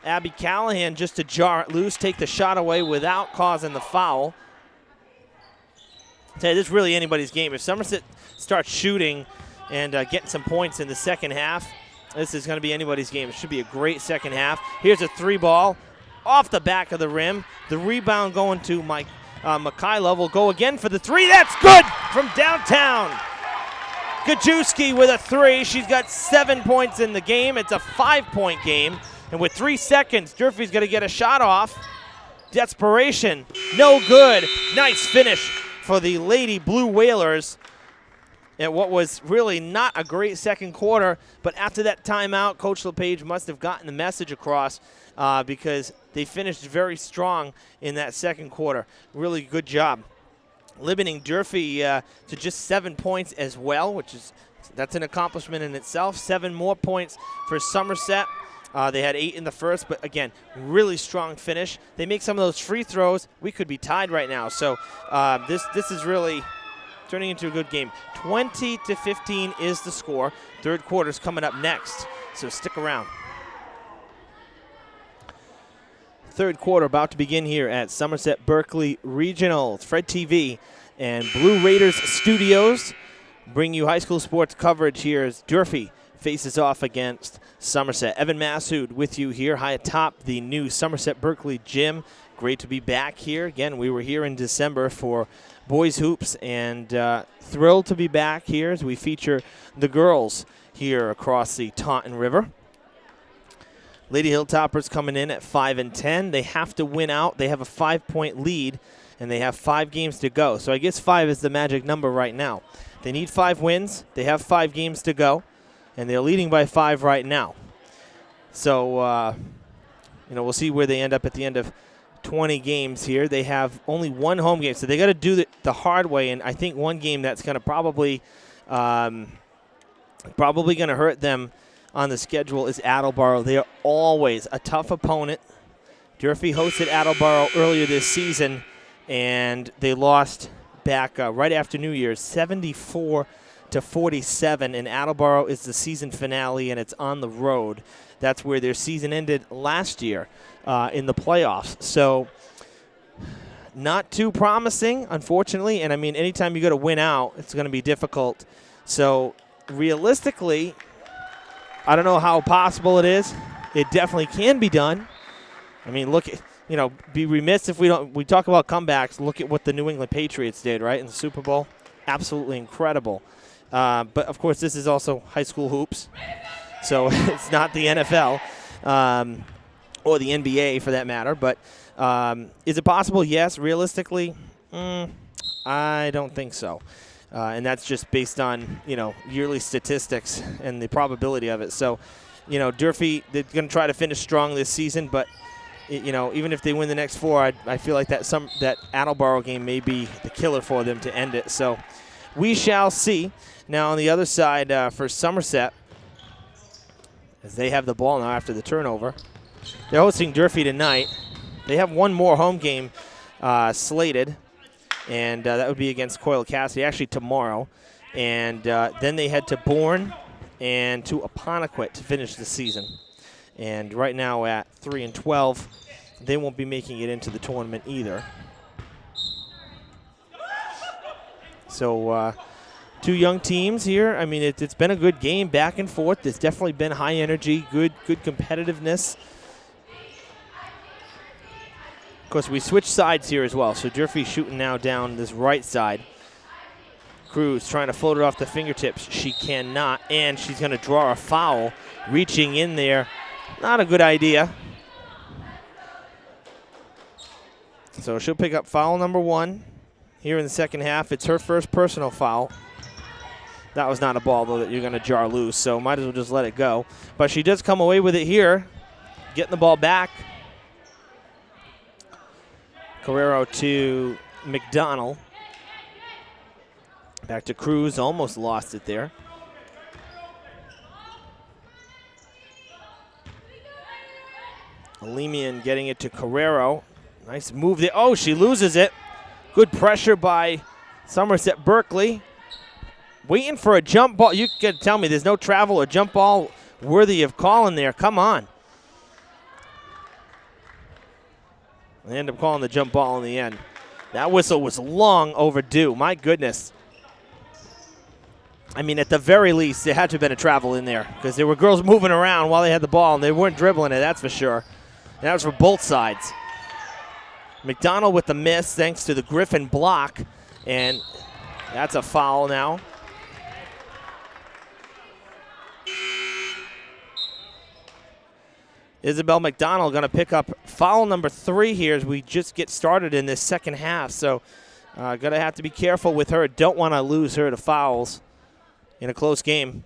Abby Callahan just to jar it loose, take the shot away without causing the foul. I'll tell you, this is really anybody's game. If Somerset starts shooting and getting some points in the second half, this is going to be anybody's game. It should be a great second half. Here's a 3-ball off the back of the rim. The rebound going to Mikhailov will go again for the 3. That's good from downtown. Gajewski with a 3. She's got 7 points in the game. It's a 5-point game. And with 3 seconds, Durfee's going to get a shot off. Desperation, no good. Nice finish for the Lady Blue Whalers at what was really not a great second quarter. But after that timeout, Coach LePage must have gotten the message across because they finished very strong in that second quarter. Really good job. Limiting Durfee to just 7 points as well, that's an accomplishment in itself. 7 more points for Somerset. They had 8 in the first, but again, really strong finish. They make some of those free throws. We could be tied right now. So this is really turning into a good game. 20-15 is the score. Third quarter's coming up next, so stick around. Third quarter about to begin here at Somerset-Berkley Regional. It's Fred TV and Blue Raiders Studios bring you high school sports coverage here as Durfee faces off against Somerset. Evan Massoud with you here high atop the new Somerset-Berkley gym. Great to be back here. Again, we were here in December for boys hoops, and thrilled to be back here as we feature the girls here across the Taunton River. Lady Hilltoppers coming in at 5-10. They have to win out. They have a 5-point lead, and they have 5 games to go. So I guess 5 is the magic number right now. They need 5 wins. They have 5 games to go, and they're leading by 5 right now. So, we'll see where they end up at the end of 20 games here. They have only 1 home game, so they got to do the hard way, and I think one game that's going to probably going to hurt them on the schedule is Attleboro. They are always a tough opponent. Durfee hosted Attleboro earlier this season, and they lost back right after New Year's, 74-47, and Attleboro is the season finale, and it's on the road. That's where their season ended last year in the playoffs. So not too promising, unfortunately, and I mean, anytime you got to win out, it's going to be difficult. So realistically, I don't know how possible it is. It definitely can be done. I mean, look at, be remiss if we talk about comebacks. Look at what the New England Patriots did, right, in the Super Bowl. Absolutely incredible. But, of course, this is also high school hoops. So it's not the NFL or the NBA for that matter. But is it possible? Yes. Realistically, I don't think so. And that's just based on, yearly statistics and the probability of it. So, Durfee, they're going to try to finish strong this season, but, even if they win the next 4, I feel like that Attleboro game may be the killer for them to end it. So we shall see. Now on the other side for Somerset, as they have the ball now after the turnover, they're hosting Durfee tonight. They have one more home game slated. And that would be against Coyle Cassidy, actually tomorrow. And then they head to Bourne and to Apponequet to finish the season. And right now at 3-12, they won't be making it into the tournament either. So 2 young teams here. I mean, it's been a good game back and forth. There's definitely been high energy, good competitiveness. Of course, we switch sides here as well. So Durfee shooting now down this right side. Cruz trying to float it off the fingertips. She cannot, and she's going to draw a foul. Reaching in there, not a good idea. So she'll pick up foul number 1 here in the second half. It's her first personal foul. That was not a ball, though, that you're going to jar loose, so might as well just let it go. But she does come away with it here, getting the ball back. Carrero to McDonald. Back to Cruz, almost lost it there. Alemian getting it to Carrero. Nice move there. Oh, she loses it. Good pressure by Somerset-Berkley. Waiting for a jump ball. You can tell me there's no travel or jump ball worthy of calling there. Come on. They end up calling the jump ball in the end. That whistle was long overdue. My goodness. I mean, at the very least, there had to have been a travel in there because there were girls moving around while they had the ball, and they weren't dribbling it, that's for sure. And that was for both sides. McDonald with the miss thanks to the Griffin block, and that's a foul now. Isabel McDonald going to pick up foul number 3 here as we just get started in this second half. So going to have to be careful with her. Don't want to lose her to fouls in a close game.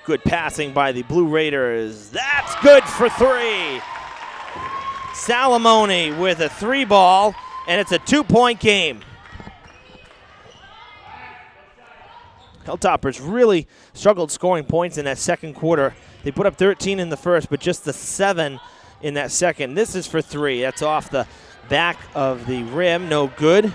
Good passing by the Blue Raiders. That's good for 3. Salamone with a 3 ball, and it's a 2-point game. Hilltoppers really struggled scoring points in that second quarter. They put up 13 in the first, but just the 7 in that second. This is for 3. That's off the back of the rim. No good.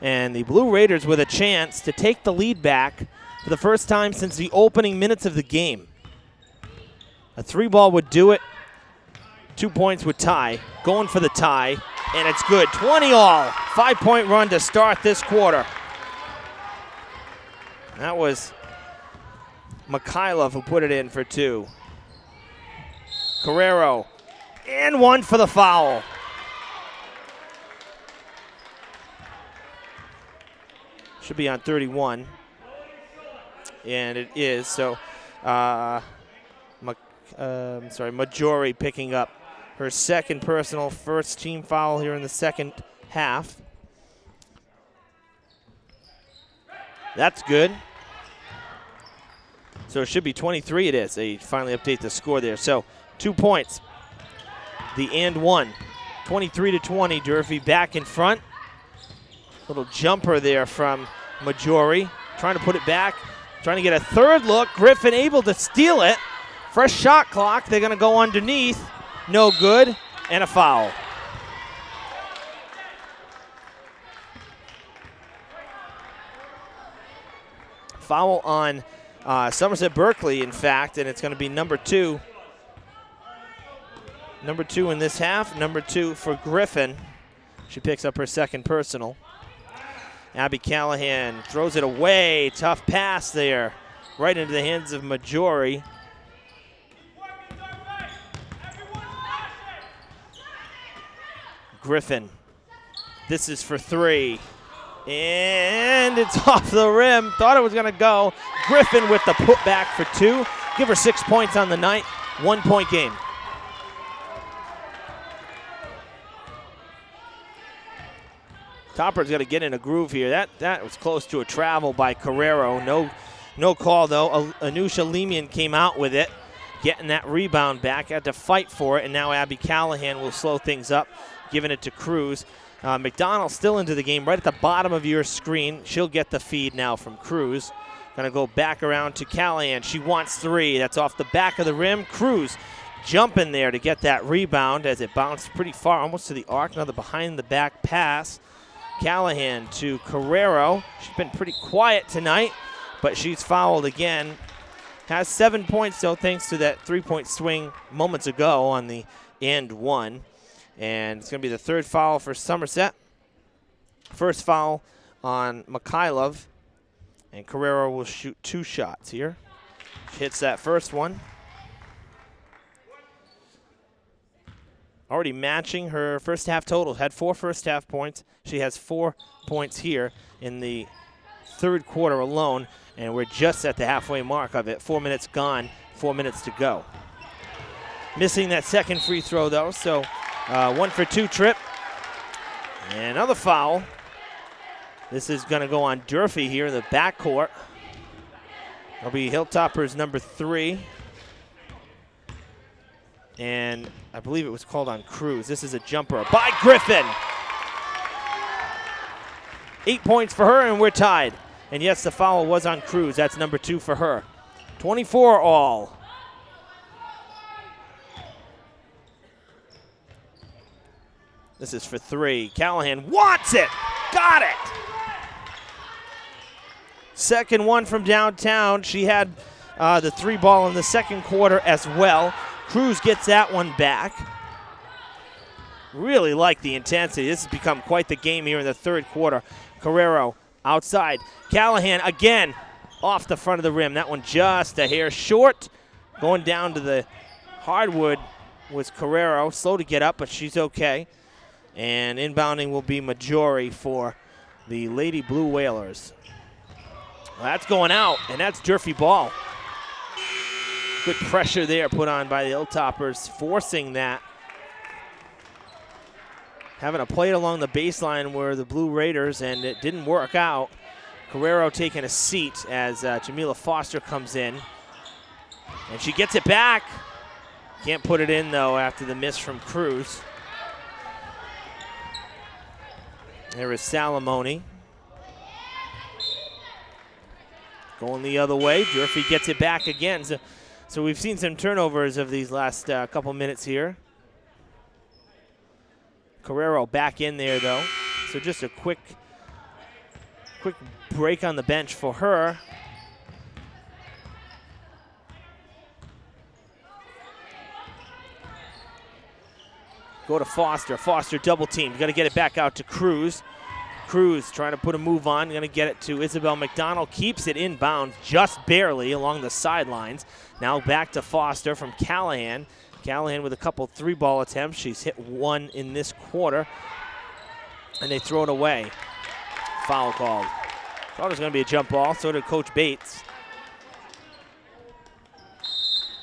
And the Blue Raiders with a chance to take the lead back for the first time since the opening minutes of the game. A 3 ball would do it. 2 points would tie. Going for the tie, and it's good. 20 all. 5-point run to start this quarter. That was Mikhailov who put it in for 2. Carrero, and 1 for the foul. Should be on 31. And it is, so Majori picking up her second personal, first team foul here in the second half. That's good. So it should be 23 it is. They finally update the score there. So 2 points. The and 1. 23-20, Durfee back in front. Little jumper there from Majori. Trying to put it back. Trying to get a third look. Griffin able to steal it. Fresh shot clock. They're going to go underneath. No good. And a foul. Foul on Somerset-Berkley, in fact, and it's going to be number 2. Number 2 in this half. Number 2 for Griffin. She picks up her second personal. Abby Callahan throws it away. Tough pass there. Right into the hands of Majori. Griffin. This is for 3. And it's off the rim. Thought it was going to go. Griffin with the putback for 2. Give her 6 points on the night. 1-point game. Topper's got to get in a groove here. That was close to a travel by Carrero. No call, though. Anusha Lemian came out with it, getting that rebound back. Had to fight for it, and now Abby Callahan will slow things up, giving it to Cruz. McDonald still into the game right at the bottom of your screen. She'll get the feed now from Cruz. Going to go back around to Callahan. She wants 3. That's off the back of the rim. Cruz jumping there to get that rebound as it bounced pretty far, almost to the arc. Another behind-the-back pass. Callahan to Carrero. She's been pretty quiet tonight, but she's fouled again. Has 7 points, though, thanks to that 3-point swing moments ago on the and 1. And it's going to be the 3rd foul for Somerset. First foul on Mikhailov. And Carrero will shoot 2 shots here. She hits that first one. Already matching her first half total. Had 4 first half points. She has 4 points here in the 3rd quarter alone. And we're just at the halfway mark of it. 4 minutes gone, 4 minutes to go. Missing that second free throw, though, so 1 for 2 trip. And another foul. This is going to go on Durfee here in the backcourt. It'll be Hilltoppers number 3. And I believe it was called on Cruz. This is a jumper by Griffin. 8 points for her, and we're tied. And yes, the foul was on Cruz. That's number 2 for her. 24 all. This is for 3. Callahan wants it. Got it. Second one from downtown. She had the 3 ball in the second quarter as well. Cruz gets that one back. Really like the intensity. This has become quite the game here in the third quarter. Carrero outside. Callahan again off the front of the rim. That one just a hair short. Going down to the hardwood was Carrero. Slow to get up, but she's okay. And inbounding will be Majori for the Lady Blue Whalers. Well, that's going out, and that's Durfee ball. Good pressure there put on by the Hilltoppers, forcing that. Having a play along the baseline where the Blue Raiders, and it didn't work out. Carrero taking a seat as Jamila Foster comes in. And she gets it back. Can't put it in, though, after the miss from Cruz. There is Salamone. Going the other way. Durfee gets it back again. So we've seen some turnovers of these last couple minutes here. Carrero back in there, though. So just a quick break on the bench for her. Go to Foster. Foster double teamed. Got to get it back out to Cruz. Cruz trying to put a move on. Going to get it to Isabel McDonald. Keeps it inbound just barely along the sidelines. Now back to Foster from Callahan. Callahan with a couple three-ball attempts. She's hit one in this quarter. And they throw it away. Foul called. Thought it was going to be a jump ball. So did Coach Bates.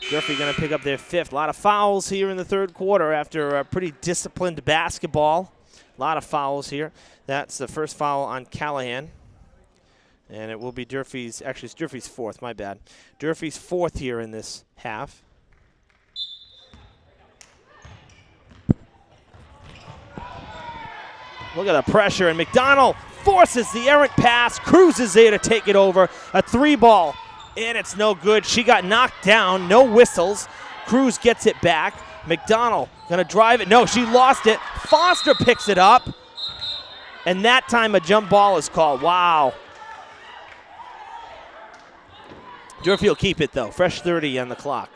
Durfee going to pick up their fifth. A lot of fouls here in the third quarter after a pretty disciplined basketball. A lot of fouls here. That's the first foul on Callahan. And it will be Durfee's, actually it's Durfee's fourth, my bad. Durfee's fourth here in this half. Look at the pressure, and McDonald forces the errant pass. Cruz is there to take it over. A three ball, and it's no good. She got knocked down, no whistles. Cruz gets it back. McDonald gonna drive it. No, she lost it. Foster picks it up, and that time a jump ball is called. Wow. Durfee will keep it, though. Fresh 30 on the clock.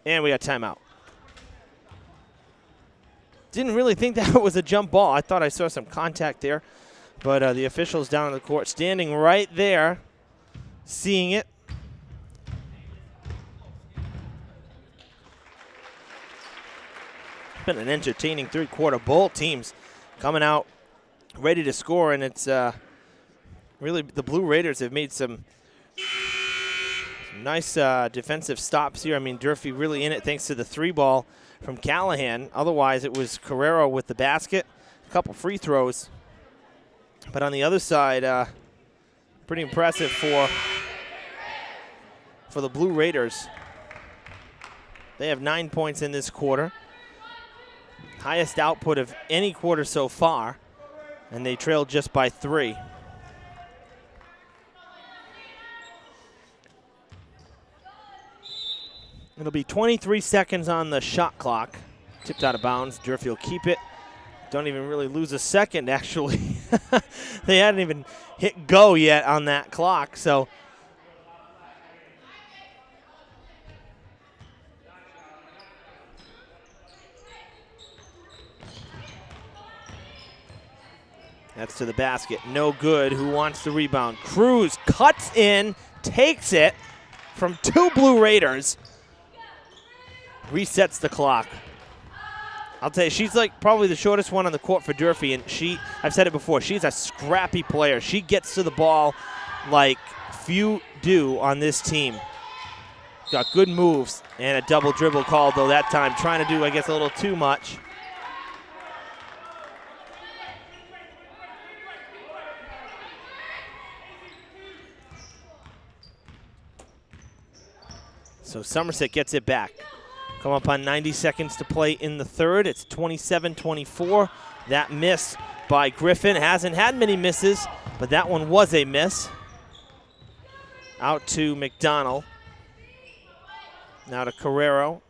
And we got timeout. Didn't really think that was a jump ball. I thought I saw some contact there. But the officials down on the court standing right there, seeing it. It's been an entertaining third quarter. Both teams coming out ready to score, and it's really the Blue Raiders have made some nice defensive stops here. I mean, Durfee really in it thanks to the three ball from Callahan. Otherwise, it was Carrero with the basket, a couple free throws. But on the other side, pretty impressive for the Blue Raiders. They have 9 points in this quarter. Highest output of any quarter so far, and they trailed just by 3. It'll be 23 seconds on the shot clock. Tipped out of bounds. Durfee will keep it. Don't even really lose a second, actually. They hadn't even hit go yet on that clock, so. That's to the basket. No good. Who wants the rebound? Cruz cuts in, takes it from 2 Blue Raiders. Resets the clock. I'll tell you, she's like probably the shortest one on the court for Durfee, and I've said it before, she's a scrappy player. She gets to the ball like few do on this team. Got good moves, and a double dribble called, though, that time. Trying to do, I guess, a little too much. So Somerset gets it back. Come up on 90 seconds to play in the third. It's 27-24. That miss by Griffin. Hasn't had many misses, but that one was a miss. Out to McDonald. Now to Carrero.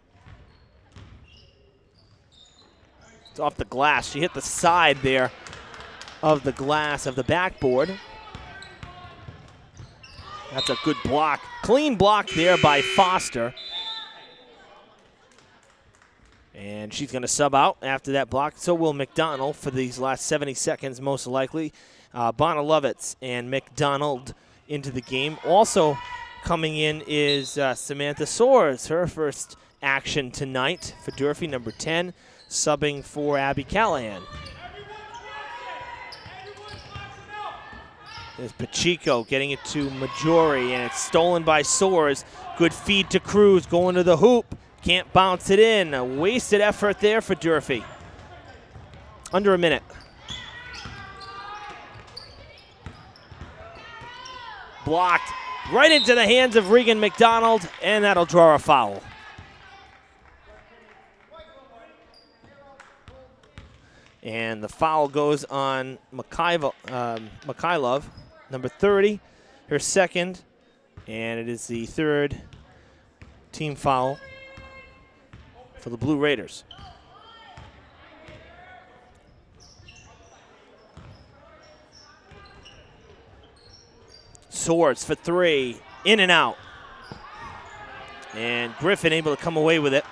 It's off the glass. She hit the side there of the glass of the backboard. That's a good block. Clean block there by Foster. And she's going to sub out after that block. So will McDonald for these last 70 seconds, most likely. Bonalovitz and McDonald into the game. Also coming in is Samantha Soares, her first action tonight for Durfee, number 10, subbing for Abby Callahan. There's Pacheco getting it to Majori, and it's stolen by Soares. Good feed to Cruz, going to the hoop. Can't bounce it in. A wasted effort there for Durfee. Under a minute. Blocked right into the hands of Regan McDonald, and that'll draw a foul. And the foul goes on Mikhailov, number 30, her second, and it is the third team foul for the Blue Raiders. Soares for three, in and out. And Griffin able to come away with it.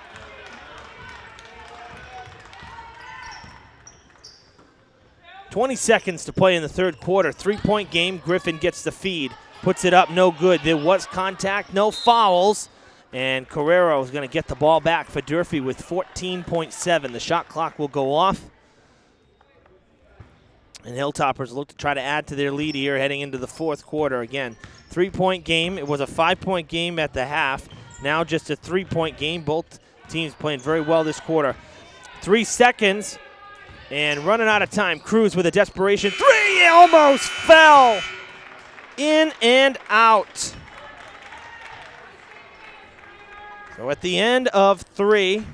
.20 seconds to play in the third quarter. 3-point game. Griffin gets the feed. Puts it up, no good. There was contact, no fouls. And Carrero is going to get the ball back for Durfee with 14.7. The shot clock will go off. And Hilltoppers look to try to add to their lead here heading into the fourth quarter. Again, 3-point game. It was a 5-point game at the half. Now just a 3-point game. Both teams playing very well this quarter. 3 seconds. And running out of time, Cruz with a desperation three, almost fell. In and out. So at the end of 3,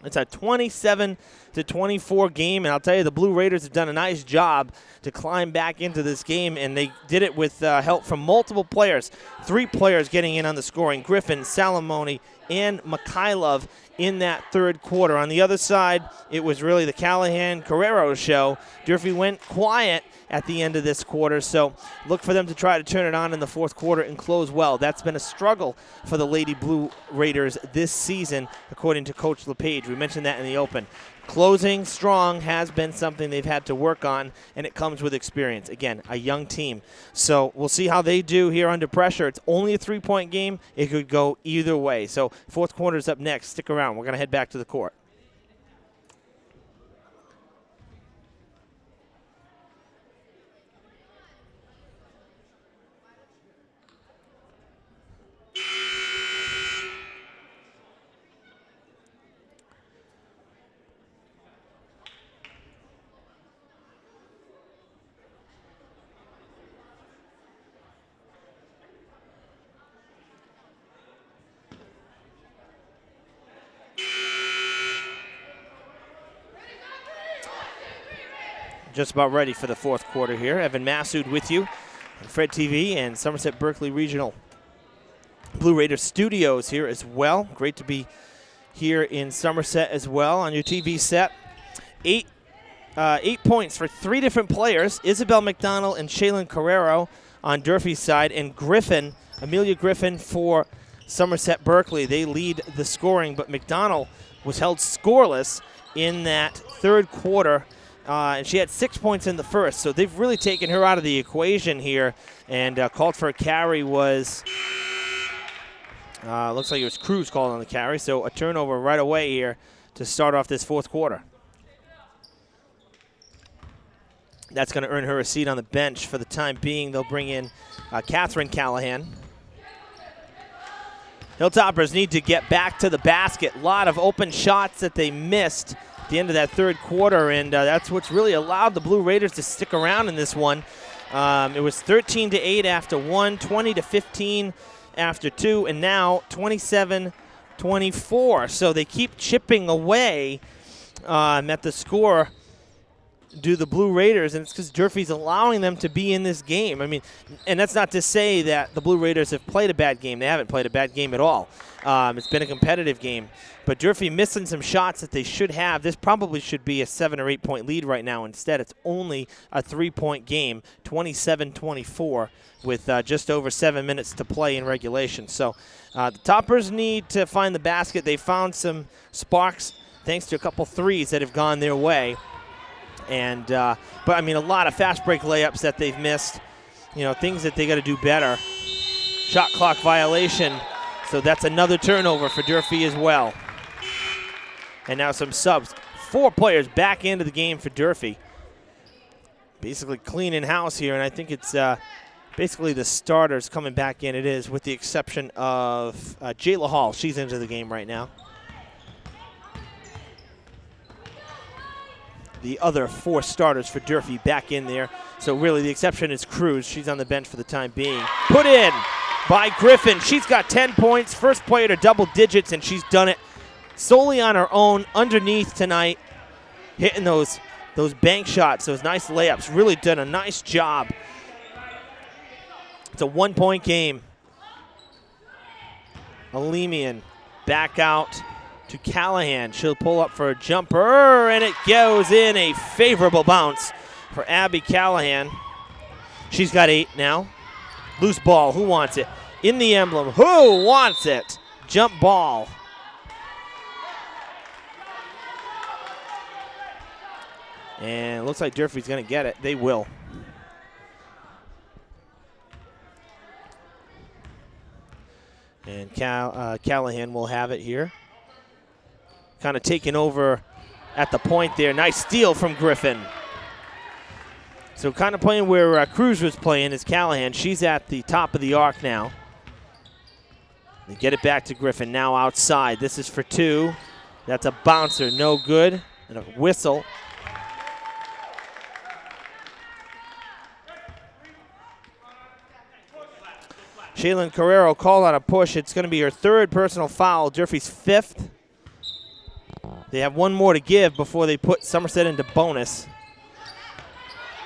it's a 27-24 game, and I'll tell you, the Blue Raiders have done a nice job to climb back into this game, and they did it with help from multiple players. 3 players getting in on the scoring, Griffin, Salamoni, and Mikhailov in that third quarter. On the other side, it was really the Callahan-Carrero show. Durfee went quiet at the end of this quarter, so look for them to try to turn it on in the fourth quarter and close well. That's been a struggle for the Lady Blue Raiders this season, according to Coach LePage. We mentioned that in the open. Closing strong has been something they've had to work on, and it comes with experience. Again, a young team. So we'll see how they do here under pressure. It's only a 3-point game. It could go either way. So fourth quarter is up next. Stick around. We're going to head back to the court. Just about ready for the fourth quarter here. Evan Massoud with you on Fred TV and Somerset-Berkley Regional Blue Raiders studios here as well. Great to be here in Somerset as well on your TV set. 8 points for 3 different players, Isabel McDonald and Shaylin Carrero on Durfee's side, and Griffin, Amelia Griffin for Somerset-Berkley. They lead the scoring, but McDonald was held scoreless in that third quarter. And she had 6 points in the first, so they've really taken her out of the equation here. And called for a carry was, looks like it was Cruz calling on the carry, so a turnover right away here to start off this fourth quarter. That's going to earn her a seat on the bench for the time being. They'll bring in Catherine Callahan. Hilltoppers need to get back to the basket. A lot of open shots that they missed the end of that third quarter, and that's what's really allowed the Blue Raiders to stick around in this one. It was 13-8 after 1, 20-15 after 2, and now 27-24. So they keep chipping away at the score do the Blue Raiders, and it's because Durfee's allowing them to be in this game. I mean, and that's not to say that the Blue Raiders have played a bad game. They haven't played a bad game at all. It's been a competitive game. But Durfee missing some shots that they should have. This probably should be a 7 or 8 point lead right now. Instead, it's only a 3-point game, 27-24, with just over 7 minutes to play in regulation. So the Toppers need to find the basket. They found some sparks thanks to a couple threes that have gone their way. And but I mean, a lot of fast break layups that they've missed. You know, things that they got to do better. Shot clock violation. So that's another turnover for Durfee as well. And now some subs. 4 players back into the game for Durfee. Basically cleaning house here, and I think it's basically the starters coming back in. It is, with the exception of Jayla Hall. She's into the game right now. The other 4 starters for Durfee back in there. So really the exception is Cruz. She's on the bench for the time being. Put in by Griffin. She's got 10 points, first player to double digits, and she's done it solely on her own underneath tonight, hitting those bank shots, those nice layups. Really done a nice job. It's a 1-point game. Alemian back out to Callahan. She'll pull up for a jumper, and it goes in. A favorable bounce for Abby Callahan. She's got 8 now. Loose ball. Who wants it? In the emblem. Who wants it? Jump ball. And it looks like Durfee's going to get it. They will. And Callahan will have it here. Kind of taking over at the point there. Nice steal from Griffin. So kind of playing where Cruz was playing is Callahan. She's at the top of the arc now. They get it back to Griffin now outside. This is for 2. That's a bouncer, no good. And a whistle. Shaylin Carrero called on a push. It's going to be her 3rd personal foul. Durfee's 5th. They have 1 more to give before they put Somerset into bonus.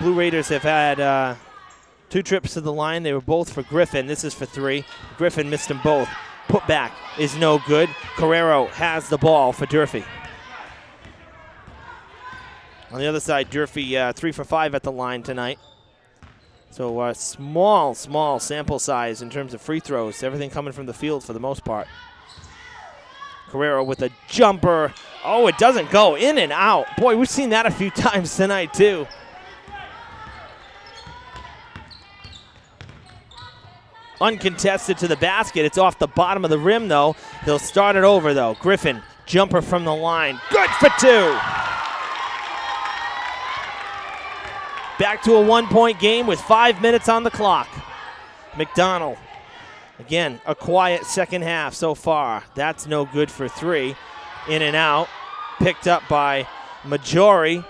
Blue Raiders have had 2 trips to the line. They were both for Griffin. This is for 3. Griffin missed them both. Put back is no good. Carrero has the ball for Durfee. On the other side, Durfee 3 for 5 at the line tonight. So small sample size in terms of free throws. Everything coming from the field for the most part. Carrero with a jumper. Oh, it doesn't go. In and out. Boy, we've seen that a few times tonight too. Uncontested to the basket. It's off the bottom of the rim though. They'll start it over though. Griffin, jumper from the line. Good for 2. Back to a 1-point game with 5 minutes on the clock. McDonald, again, a quiet second half so far. That's no good for 3. In and out, picked up by Majori.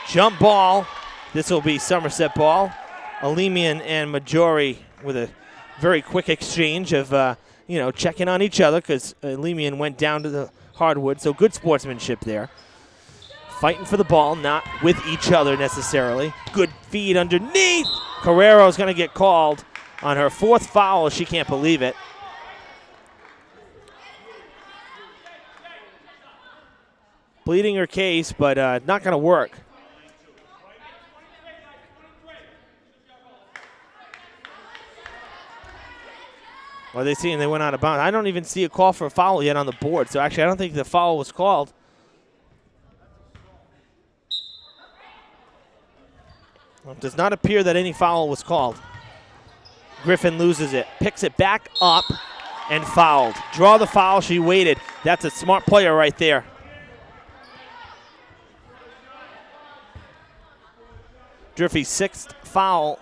Jump ball. This will be Somerset ball. Alemian and Majori with a very quick exchange of, checking on each other because Alemian went down to the hardwood. So good sportsmanship there. Fighting for the ball, not with each other necessarily. Good feed underneath. Carrero's going to get called on her 4th foul. She can't believe it. Pleading her case, but not going to work. Well, they see and they went out of bounds. I don't even see a call for a foul yet on the board. So actually, I don't think the foul was called. Well, it does not appear that any foul was called. Griffin loses it, picks it back up, and fouled. Draw the foul, she waited. That's a smart player right there. Durfee's 6th foul,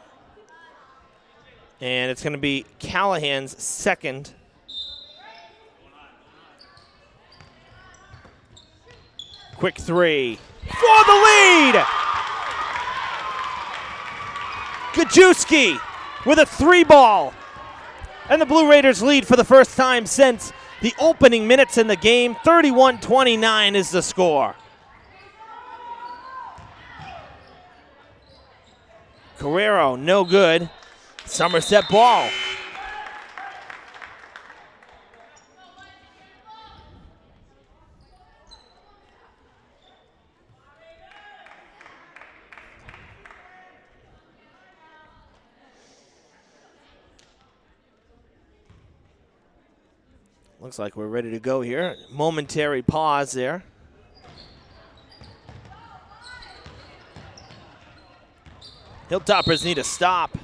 and it's going to be Callahan's 2nd. Quick 3 for the lead! Gajewski with a 3-ball. And the Blue Raiders lead for the first time since the opening minutes in the game. 31-29 is the score. Carrero, no good. Somerset ball. Looks like we're ready to go here. Momentary pause there. Hilltoppers need a stop.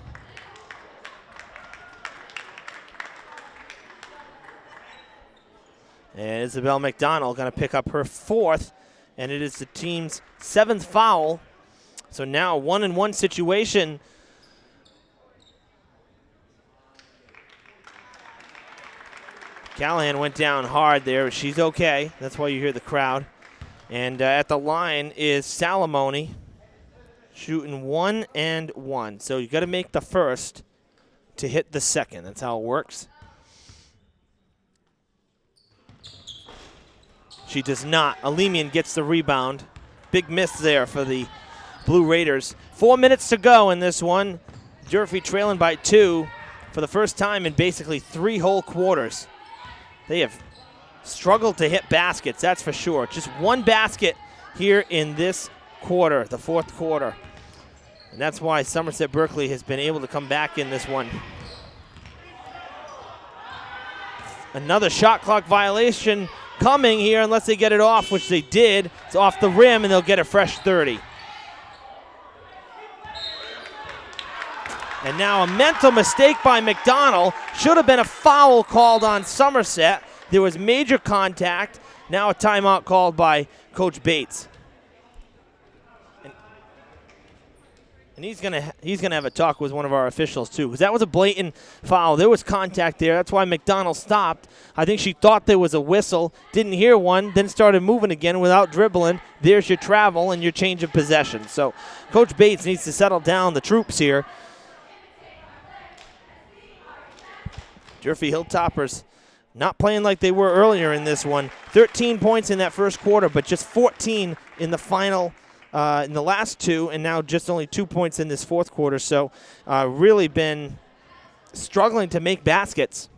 And Isabel McDonald going to pick up her 4th, and it is the team's 7th foul. So now 1-and-1 situation. Callahan went down hard there. She's okay. That's why you hear the crowd. And at the line is Salamone, shooting 1-and-1. So you got to make the first to hit the second. That's how it works. She does not. Alemian gets the rebound. Big miss there for the Blue Raiders. 4 minutes to go in this one. Durfee trailing by 2 for the first time in basically 3 whole quarters. They have struggled to hit baskets, that's for sure. Just 1 basket here in this quarter, the 4th quarter. And that's why Somerset-Berkley has been able to come back in this one. Another shot clock violation coming here unless they get it off, which they did. It's off the rim, and they'll get a fresh 30. And now a mental mistake by McDonald. Should have been a foul called on Somerset. There was major contact. Now a timeout called by Coach Bates. And he's gonna have a talk with one of our officials too, because that was a blatant foul. There was contact there. That's why McDonald stopped. I think she thought there was a whistle, didn't hear one, then started moving again without dribbling. There's your travel and your change of possession. So Coach Bates needs to settle down the troops here. Durfee Hilltoppers not playing like they were earlier in this one. 13 points in that first quarter, but just 14 in the final, in the last 2, and now just only 2 points in this 4th quarter. So really been struggling to make baskets.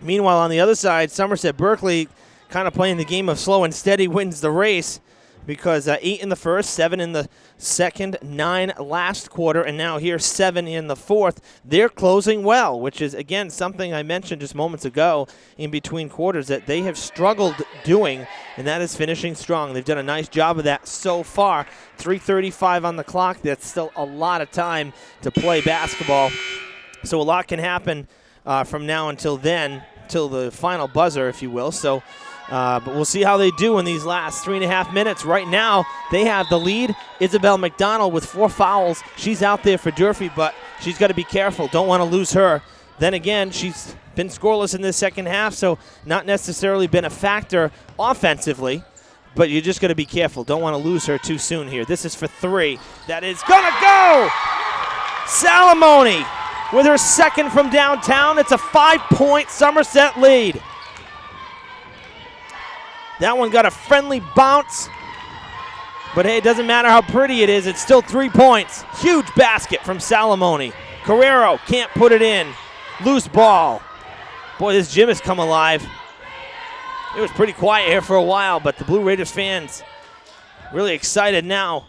Meanwhile, on the other side, Somerset-Berkley kind of playing the game of slow and steady wins the race, because 8 in the first, 7 in the second, 9 last quarter, and now here 7 in the 4th. They're closing well, which is, again, something I mentioned just moments ago in between quarters that they have struggled doing, and that is finishing strong. They've done a nice job of that so far. 3:35 on the clock. That's still a lot of time to play basketball. So a lot can happen from now until then, till the final buzzer, if you will. So. But we'll see how they do in these last 3.5 minutes. Right now, they have the lead. Isabel McDonald with 4 fouls. She's out there for Durfee, but she's got to be careful. Don't want to lose her. Then again, she's been scoreless in this second half, so not necessarily been a factor offensively, but you just got to be careful. Don't want to lose her too soon here. This is for 3. That is going to go! Salamone with her second from downtown. It's a 5-point Somerset lead. That one got a friendly bounce. But hey, it doesn't matter how pretty it is. It's still 3 points. Huge basket from Salamone. Carrero can't put it in. Loose ball. Boy, this gym has come alive. It was pretty quiet here for a while, but the Blue Raiders fans really excited now.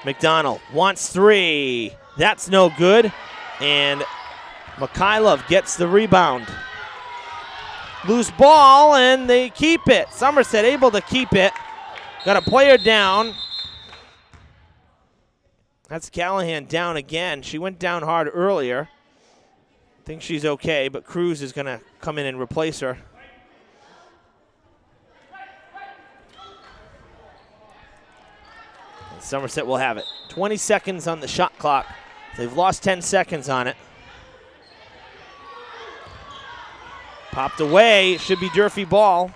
McDonald wants 3. That's no good. And Mikhailov gets the rebound. Loose ball, and they keep it. Somerset able to keep it. Got a player down. That's Callahan down again. She went down hard earlier. I think she's okay, but Cruz is going to come in and replace her. And Somerset will have it. 20 seconds on the shot clock. They've lost 10 seconds on it. Popped away. It should be Durfee ball.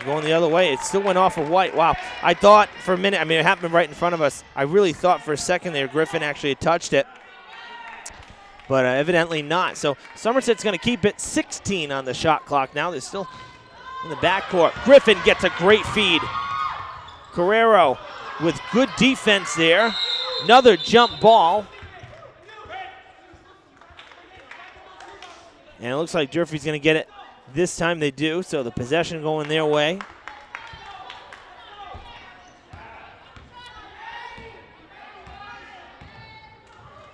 Going the other way. It still went off of White. Wow. I thought for a minute, I mean, it happened right in front of us. I really thought for a second there Griffin actually had touched it. But evidently not. So Somerset's going to keep it 16 on the shot clock now. There's still in the backcourt. Griffin gets a great feed. Carrero with good defense there. Another jump ball. And it looks like Durfee's going to get it. This time they do, so the possession going their way.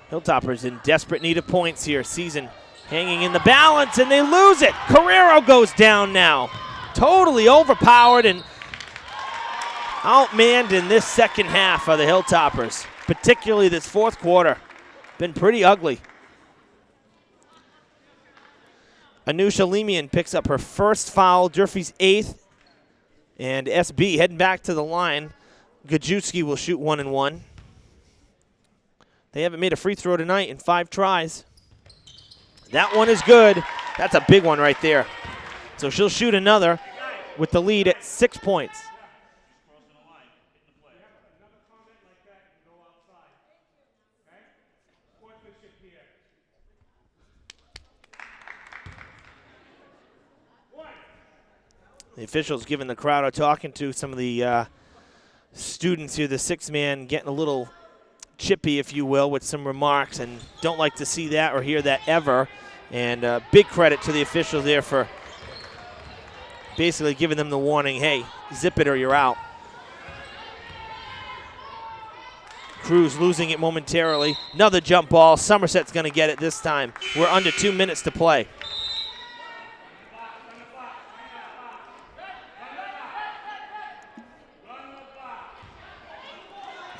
Hilltoppers in desperate need of points here. Season hanging in the balance, and they lose it. Carrero goes down now. Totally overpowered and outmanned in this second half of the Hilltoppers, particularly this fourth quarter. Been pretty ugly. Anusha Lemian picks up her first foul, Durfee's 8th, and SB heading back to the line. Gajewski will shoot 1 and 1. They haven't made a free throw tonight in 5 tries. That one is good. That's a big one right there. So she'll shoot another with the lead at 6 points. The officials giving the crowd a talking to. Some of the students here, the 6-man getting a little chippy, if you will, with some remarks, and don't like to see that or hear that ever. And big credit to the officials there for basically giving them the warning, hey, zip it or you're out. Cruz losing it momentarily. Another jump ball. Somerset's going to get it this time. We're under 2 minutes to play.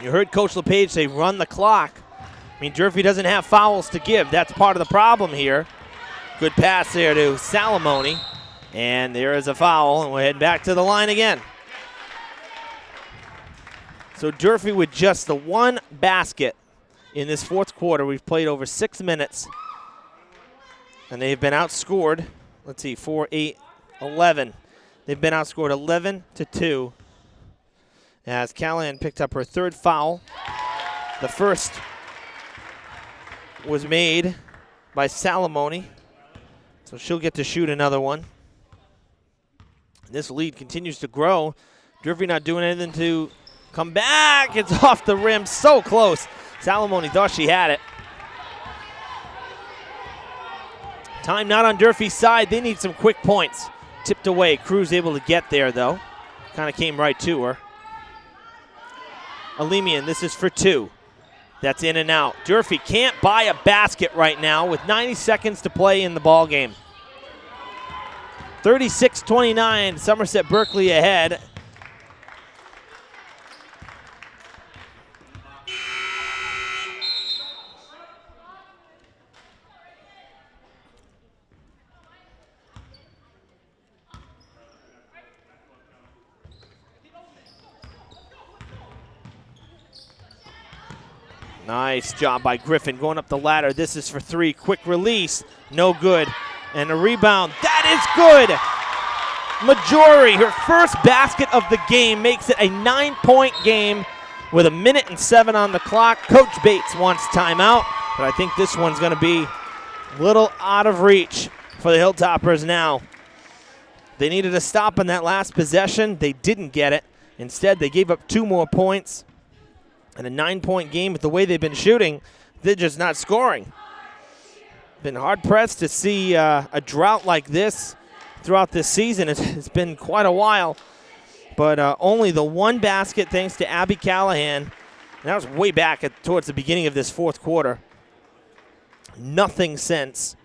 You heard Coach LePage say run the clock. I mean, Durfee doesn't have fouls to give. That's part of the problem here. Good pass there to Salamone. And there is a foul, and we're heading back to the line again. So Durfee with just the one basket in this fourth quarter. We've played over 6 minutes, and they've been outscored. Let's see, 4, 8, 11. They've been outscored 11-2. As Callahan picked up her 3rd foul. The first was made by Salamone, so she'll get to shoot another one. This lead continues to grow. Durfee not doing anything to come back. It's off the rim, so close. Salamone thought she had it. Time not on Durfee's side. They need some quick points. Tipped away. Cruz able to get there, though. Kind of came right to her. Alemian, this is for 2. That's in and out. Durfee can't buy a basket right now with 90 seconds to play in the ball game. 36-29, Somerset-Berkley ahead. Nice job by Griffin going up the ladder. This is for 3. Quick release. No good. And a rebound. That is good. Majori, her first basket of the game, makes it a 9-point game with 1:07 on the clock. Coach Bates wants timeout, but I think this one's going to be a little out of reach for the Hilltoppers now. They needed a stop on that last possession. They didn't get it. Instead, they gave up 2 more points. And a 9-point game with the way they've been shooting, they're just not scoring. Been hard-pressed to see a drought like this throughout this season. It's been quite a while. But only the 1 basket thanks to Abby Callahan. And that was way back towards the beginning of this fourth quarter. Nothing since.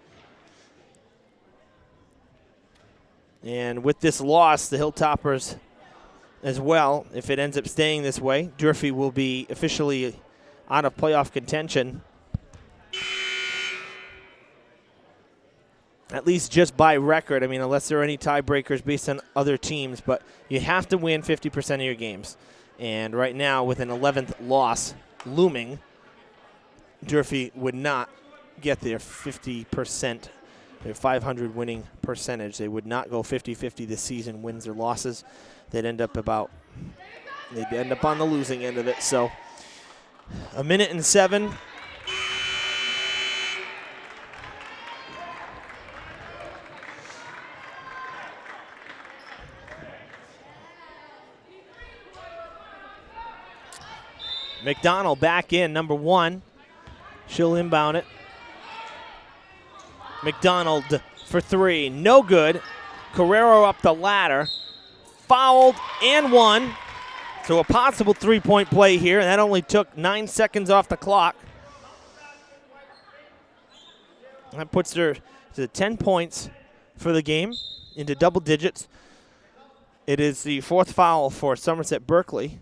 And with this loss, the Hilltoppers as well, if it ends up staying this way, Durfee will be officially out of playoff contention. At least just by record. I mean, unless there are any tiebreakers based on other teams, but you have to win 50% of your games. And right now, with an 11th loss looming, Durfee would not get their 50%, their 500 winning percentage. They would not go 50-50 this season, wins or losses. They'd end up on the losing end of it. So 1:07. McDonald back in, number 1. She'll inbound it. McDonald for 3, no good. Carrero up the ladder, fouled and one. So a possible 3-point play here, and that only took 9 seconds off the clock. That puts her to 10 points for the game, into double digits. It is the 4th foul for Somerset-Berkley.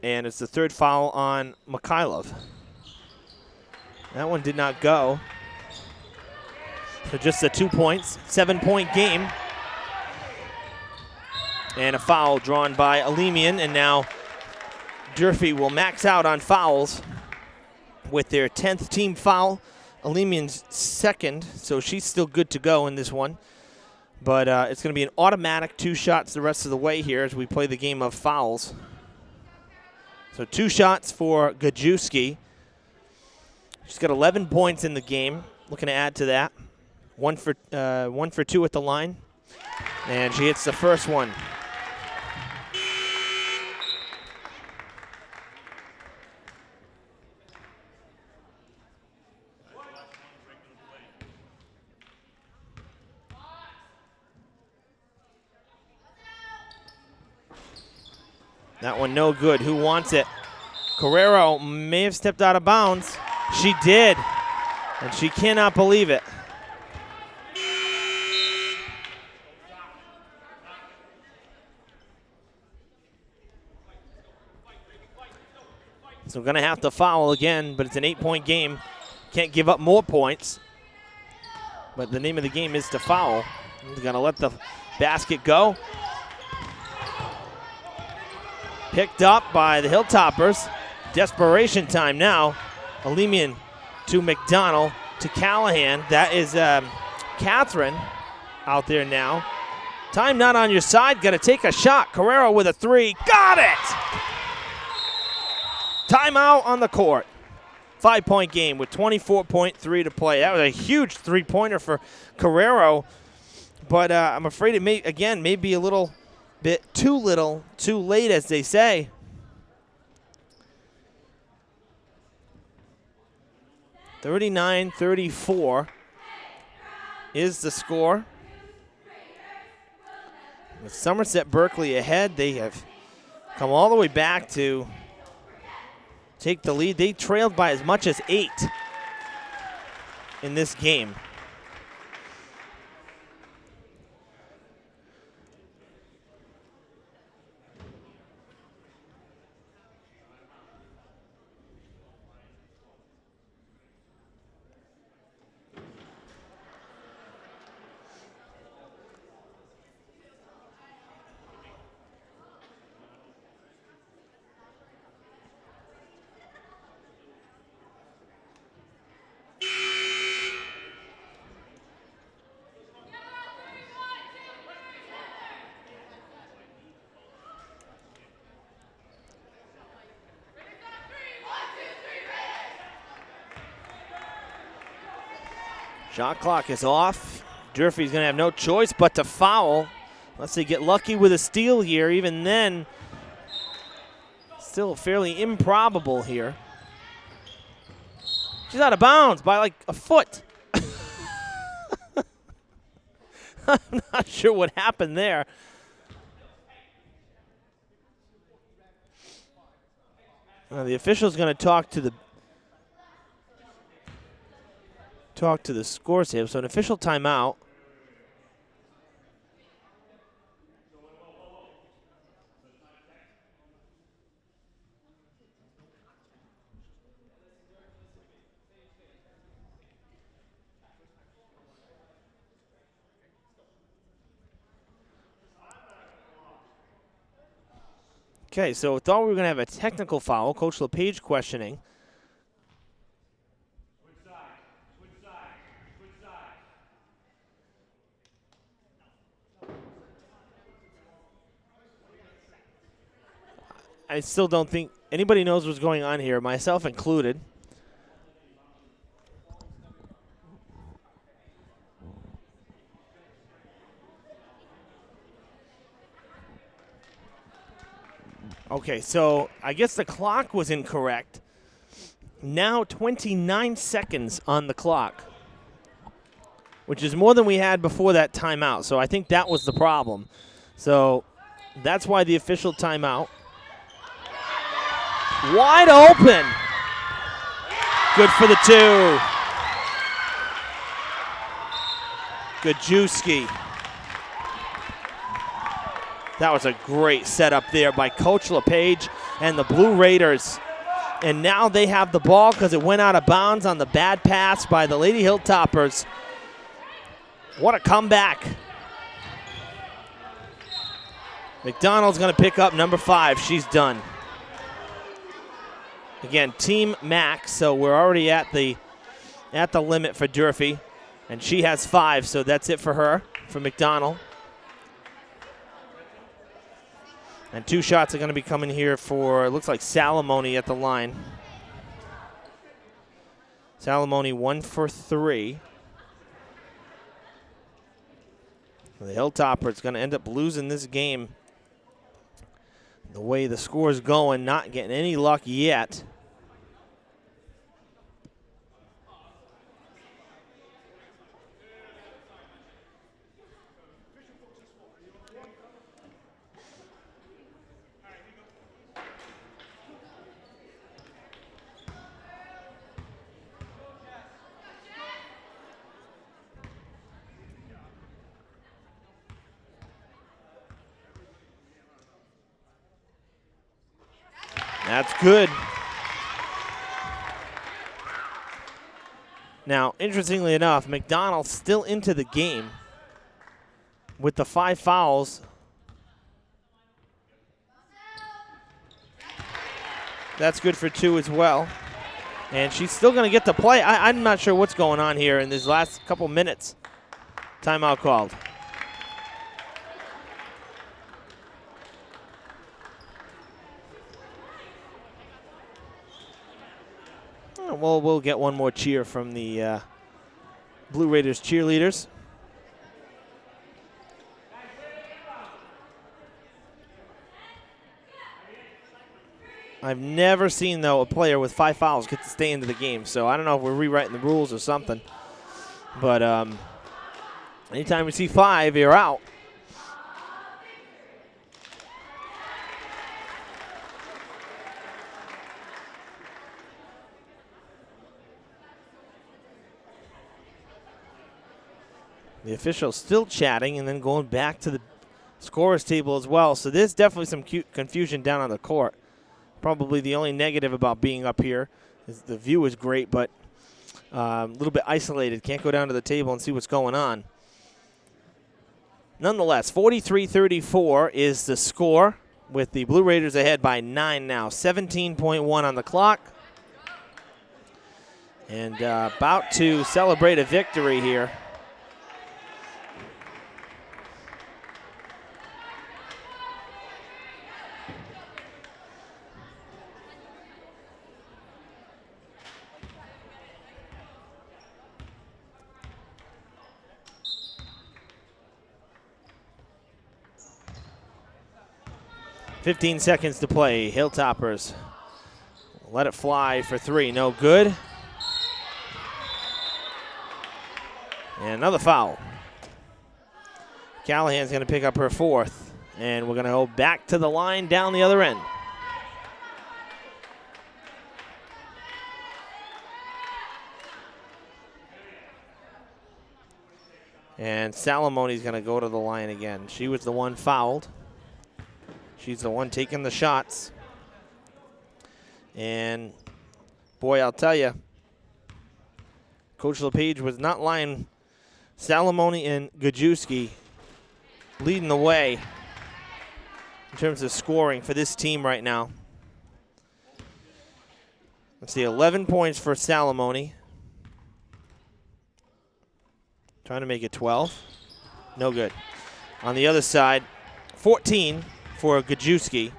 And it's the 3rd foul on Mikhailov. That one did not go. So just the 2 points, 7-point game. And a foul drawn by Alemian, and now Durfee will max out on fouls with their 10th team foul. Alemian's 2nd, so she's still good to go in this one. But it's going to be an automatic 2 shots the rest of the way here as we play the game of fouls. So 2 shots for Gajewski. She's got 11 points in the game. Looking to add to that. 1 for 2 at the line. And she hits the first one. That one no good. Who wants it? Carrero may have stepped out of bounds. She did, and she cannot believe it. So we're going to have to foul again, but it's an 8-point game. Can't give up more points. But the name of the game is to foul. We're going to let the basket go. Picked up by the Hilltoppers. Desperation time now. Alemian to McDonald to Callahan. That is Catherine out there now. Time not on your side. Got to take a shot. Carrero with a 3. Got it! Timeout on the court. 5-point game with 24.3 to play. That was a huge 3-pointer for Carrero. But I'm afraid it may, again, may be a little bit too little, too late, as they say. (39-34) is the score. With Somerset-Berkley ahead, they have come all the way back to take the lead. They trailed by as much as 8 in this game. Shot clock is off. Durfee's going to have no choice but to foul. Unless they get lucky with a steal here. Even then, still fairly improbable here. She's out of bounds by like a foot. I'm not sure what happened there. The official's going to talk to the scores here. So an official timeout. Okay, so we thought we were going to have a technical foul. Coach LePage questioning. I still don't think anybody knows what's going on here, myself included. Okay, so I guess the clock was incorrect. Now 29 seconds on the clock, which is more than we had before that timeout. So I think that was the problem. So that's why the official timeout. Wide open. Good for the two. Gajewski. That was a great setup there by Coach LePage and the Blue Raiders. And now they have the ball because it went out of bounds on the bad pass by the Lady Hilltoppers. What a comeback. McDonald's going to pick up number 5. She's done. Again, team max, so we're already at the limit for Durfee. And she has 5, so that's it for her, for McDonald. And 2 shots are going to be coming here for, it looks like Salamone at the line. Salamone 1 for 3. The Hilltoppers going to end up losing this game. The way the score is going, not getting any luck yet. That's good. Now, interestingly enough, McDonald's still into the game with the 5 fouls. That's good for 2 as well. And she's still going to get to play. I'm not sure what's going on here in these last couple minutes. Timeout called. Well, we'll get one more cheer from the Blue Raiders cheerleaders. I've never seen, though, a player with 5 fouls get to stay into the game. So I don't know if we're rewriting the rules or something. But anytime we see 5, you're out. The official still chatting and then going back to the scorer's table as well. So there's definitely some confusion down on the court. Probably the only negative about being up here is the view is great, but a little bit isolated. Can't go down to the table and see what's going on. Nonetheless, 43-34 is the score with the Blue Raiders ahead by 9 now. 17.1 on the clock. And about to celebrate a victory here. .15 seconds to play. Hilltoppers let it fly for 3. No good. And another foul. Callahan's going to pick up her 4th. And we're going to go back to the line down the other end. And Salamone's going to go to the line again. She was the one fouled. She's the one taking the shots. And, boy, I'll tell you, Coach LePage was not lying. Salamone and Gajewski leading the way in terms of scoring for this team right now. Let's see, 11 points for Salamone. Trying to make it 12. No good. On the other side, 14 for Gajewski.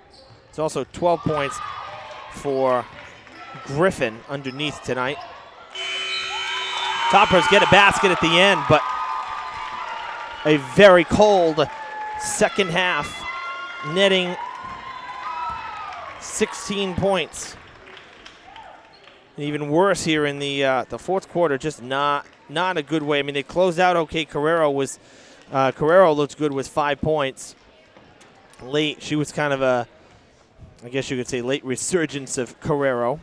It's also 12 points for Griffin underneath tonight. Toppers get a basket at the end, but a very cold second half, netting 16 points. And even worse here in the fourth quarter, just not a good way. I mean, they closed out okay. Carrero looked good with 5 points. Late, she was kind of I guess you could say late resurgence of Carrero.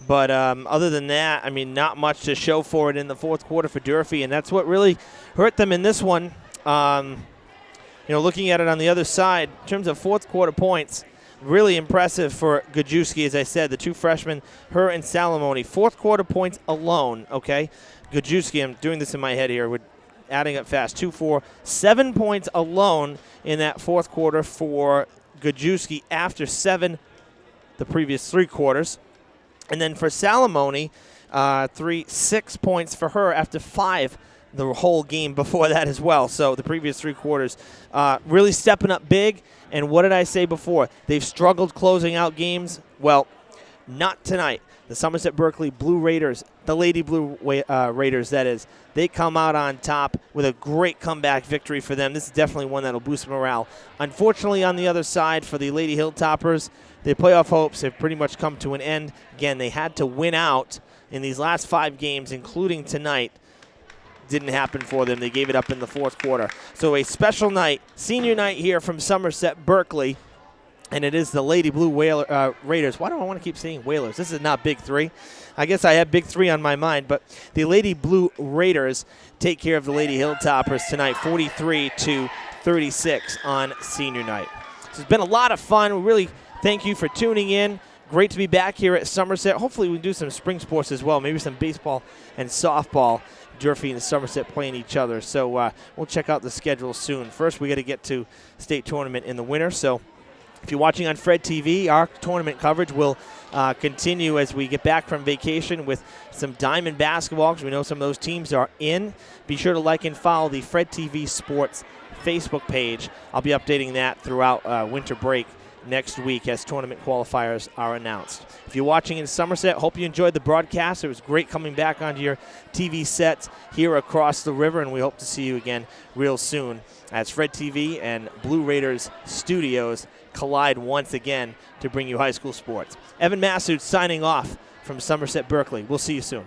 But other than that, I mean, not much to show for it in the fourth quarter for Durfee, and that's what really hurt them in this one. Looking at it on the other side, in terms of fourth quarter points, really impressive for Gajewski, as I said, the two freshmen, her and Salamone. Fourth quarter points alone, okay? Gajewski, I'm doing this in my head here, adding up fast, 2, 4, 7 points alone in that fourth quarter for Gajewski after 7 the previous 3 quarters. And then for Salamone, 6 points for her after 5 the whole game before that as well. So the previous 3 quarters really stepping up big. And what did I say before? They've struggled closing out games. Well, not tonight. The Somerset-Berkley Blue Raiders, the Lady Blue Raiders, that is, they come out on top with a great comeback victory for them. This is definitely one that will boost morale. Unfortunately, on the other side, for the Lady Hilltoppers, their playoff hopes have pretty much come to an end. Again, they had to win out in these last 5 games, including tonight. Didn't happen for them. They gave it up in the fourth quarter. So a special night, senior night here from Somerset-Berkley. And it is the Lady Blue Raiders. Why do I want to keep saying Whalers? This is not Big 3. I guess I have Big 3 on my mind. But the Lady Blue Raiders take care of the Lady Hilltoppers tonight, 43-36 on senior night. So it's been a lot of fun. We really thank you for tuning in. Great to be back here at Somerset. Hopefully we can do some spring sports as well, maybe some baseball and softball. Durfee and Somerset playing each other. So we'll check out the schedule soon. First, we got to get to state tournament in the winter. So if you're watching on Fred TV, our tournament coverage will continue as we get back from vacation with some Diamond basketball, because we know some of those teams are in. Be sure to like and follow the Fred TV Sports Facebook page. I'll be updating that throughout winter break next week as tournament qualifiers are announced. If you're watching in Somerset, hope you enjoyed the broadcast. It was great coming back onto your TV sets here across the river, and we hope to see you again real soon as Fred TV and Blue Raiders Studios collide once again to bring you high school sports. Evan Massoud signing off from Somerset-Berkley. We'll see you soon.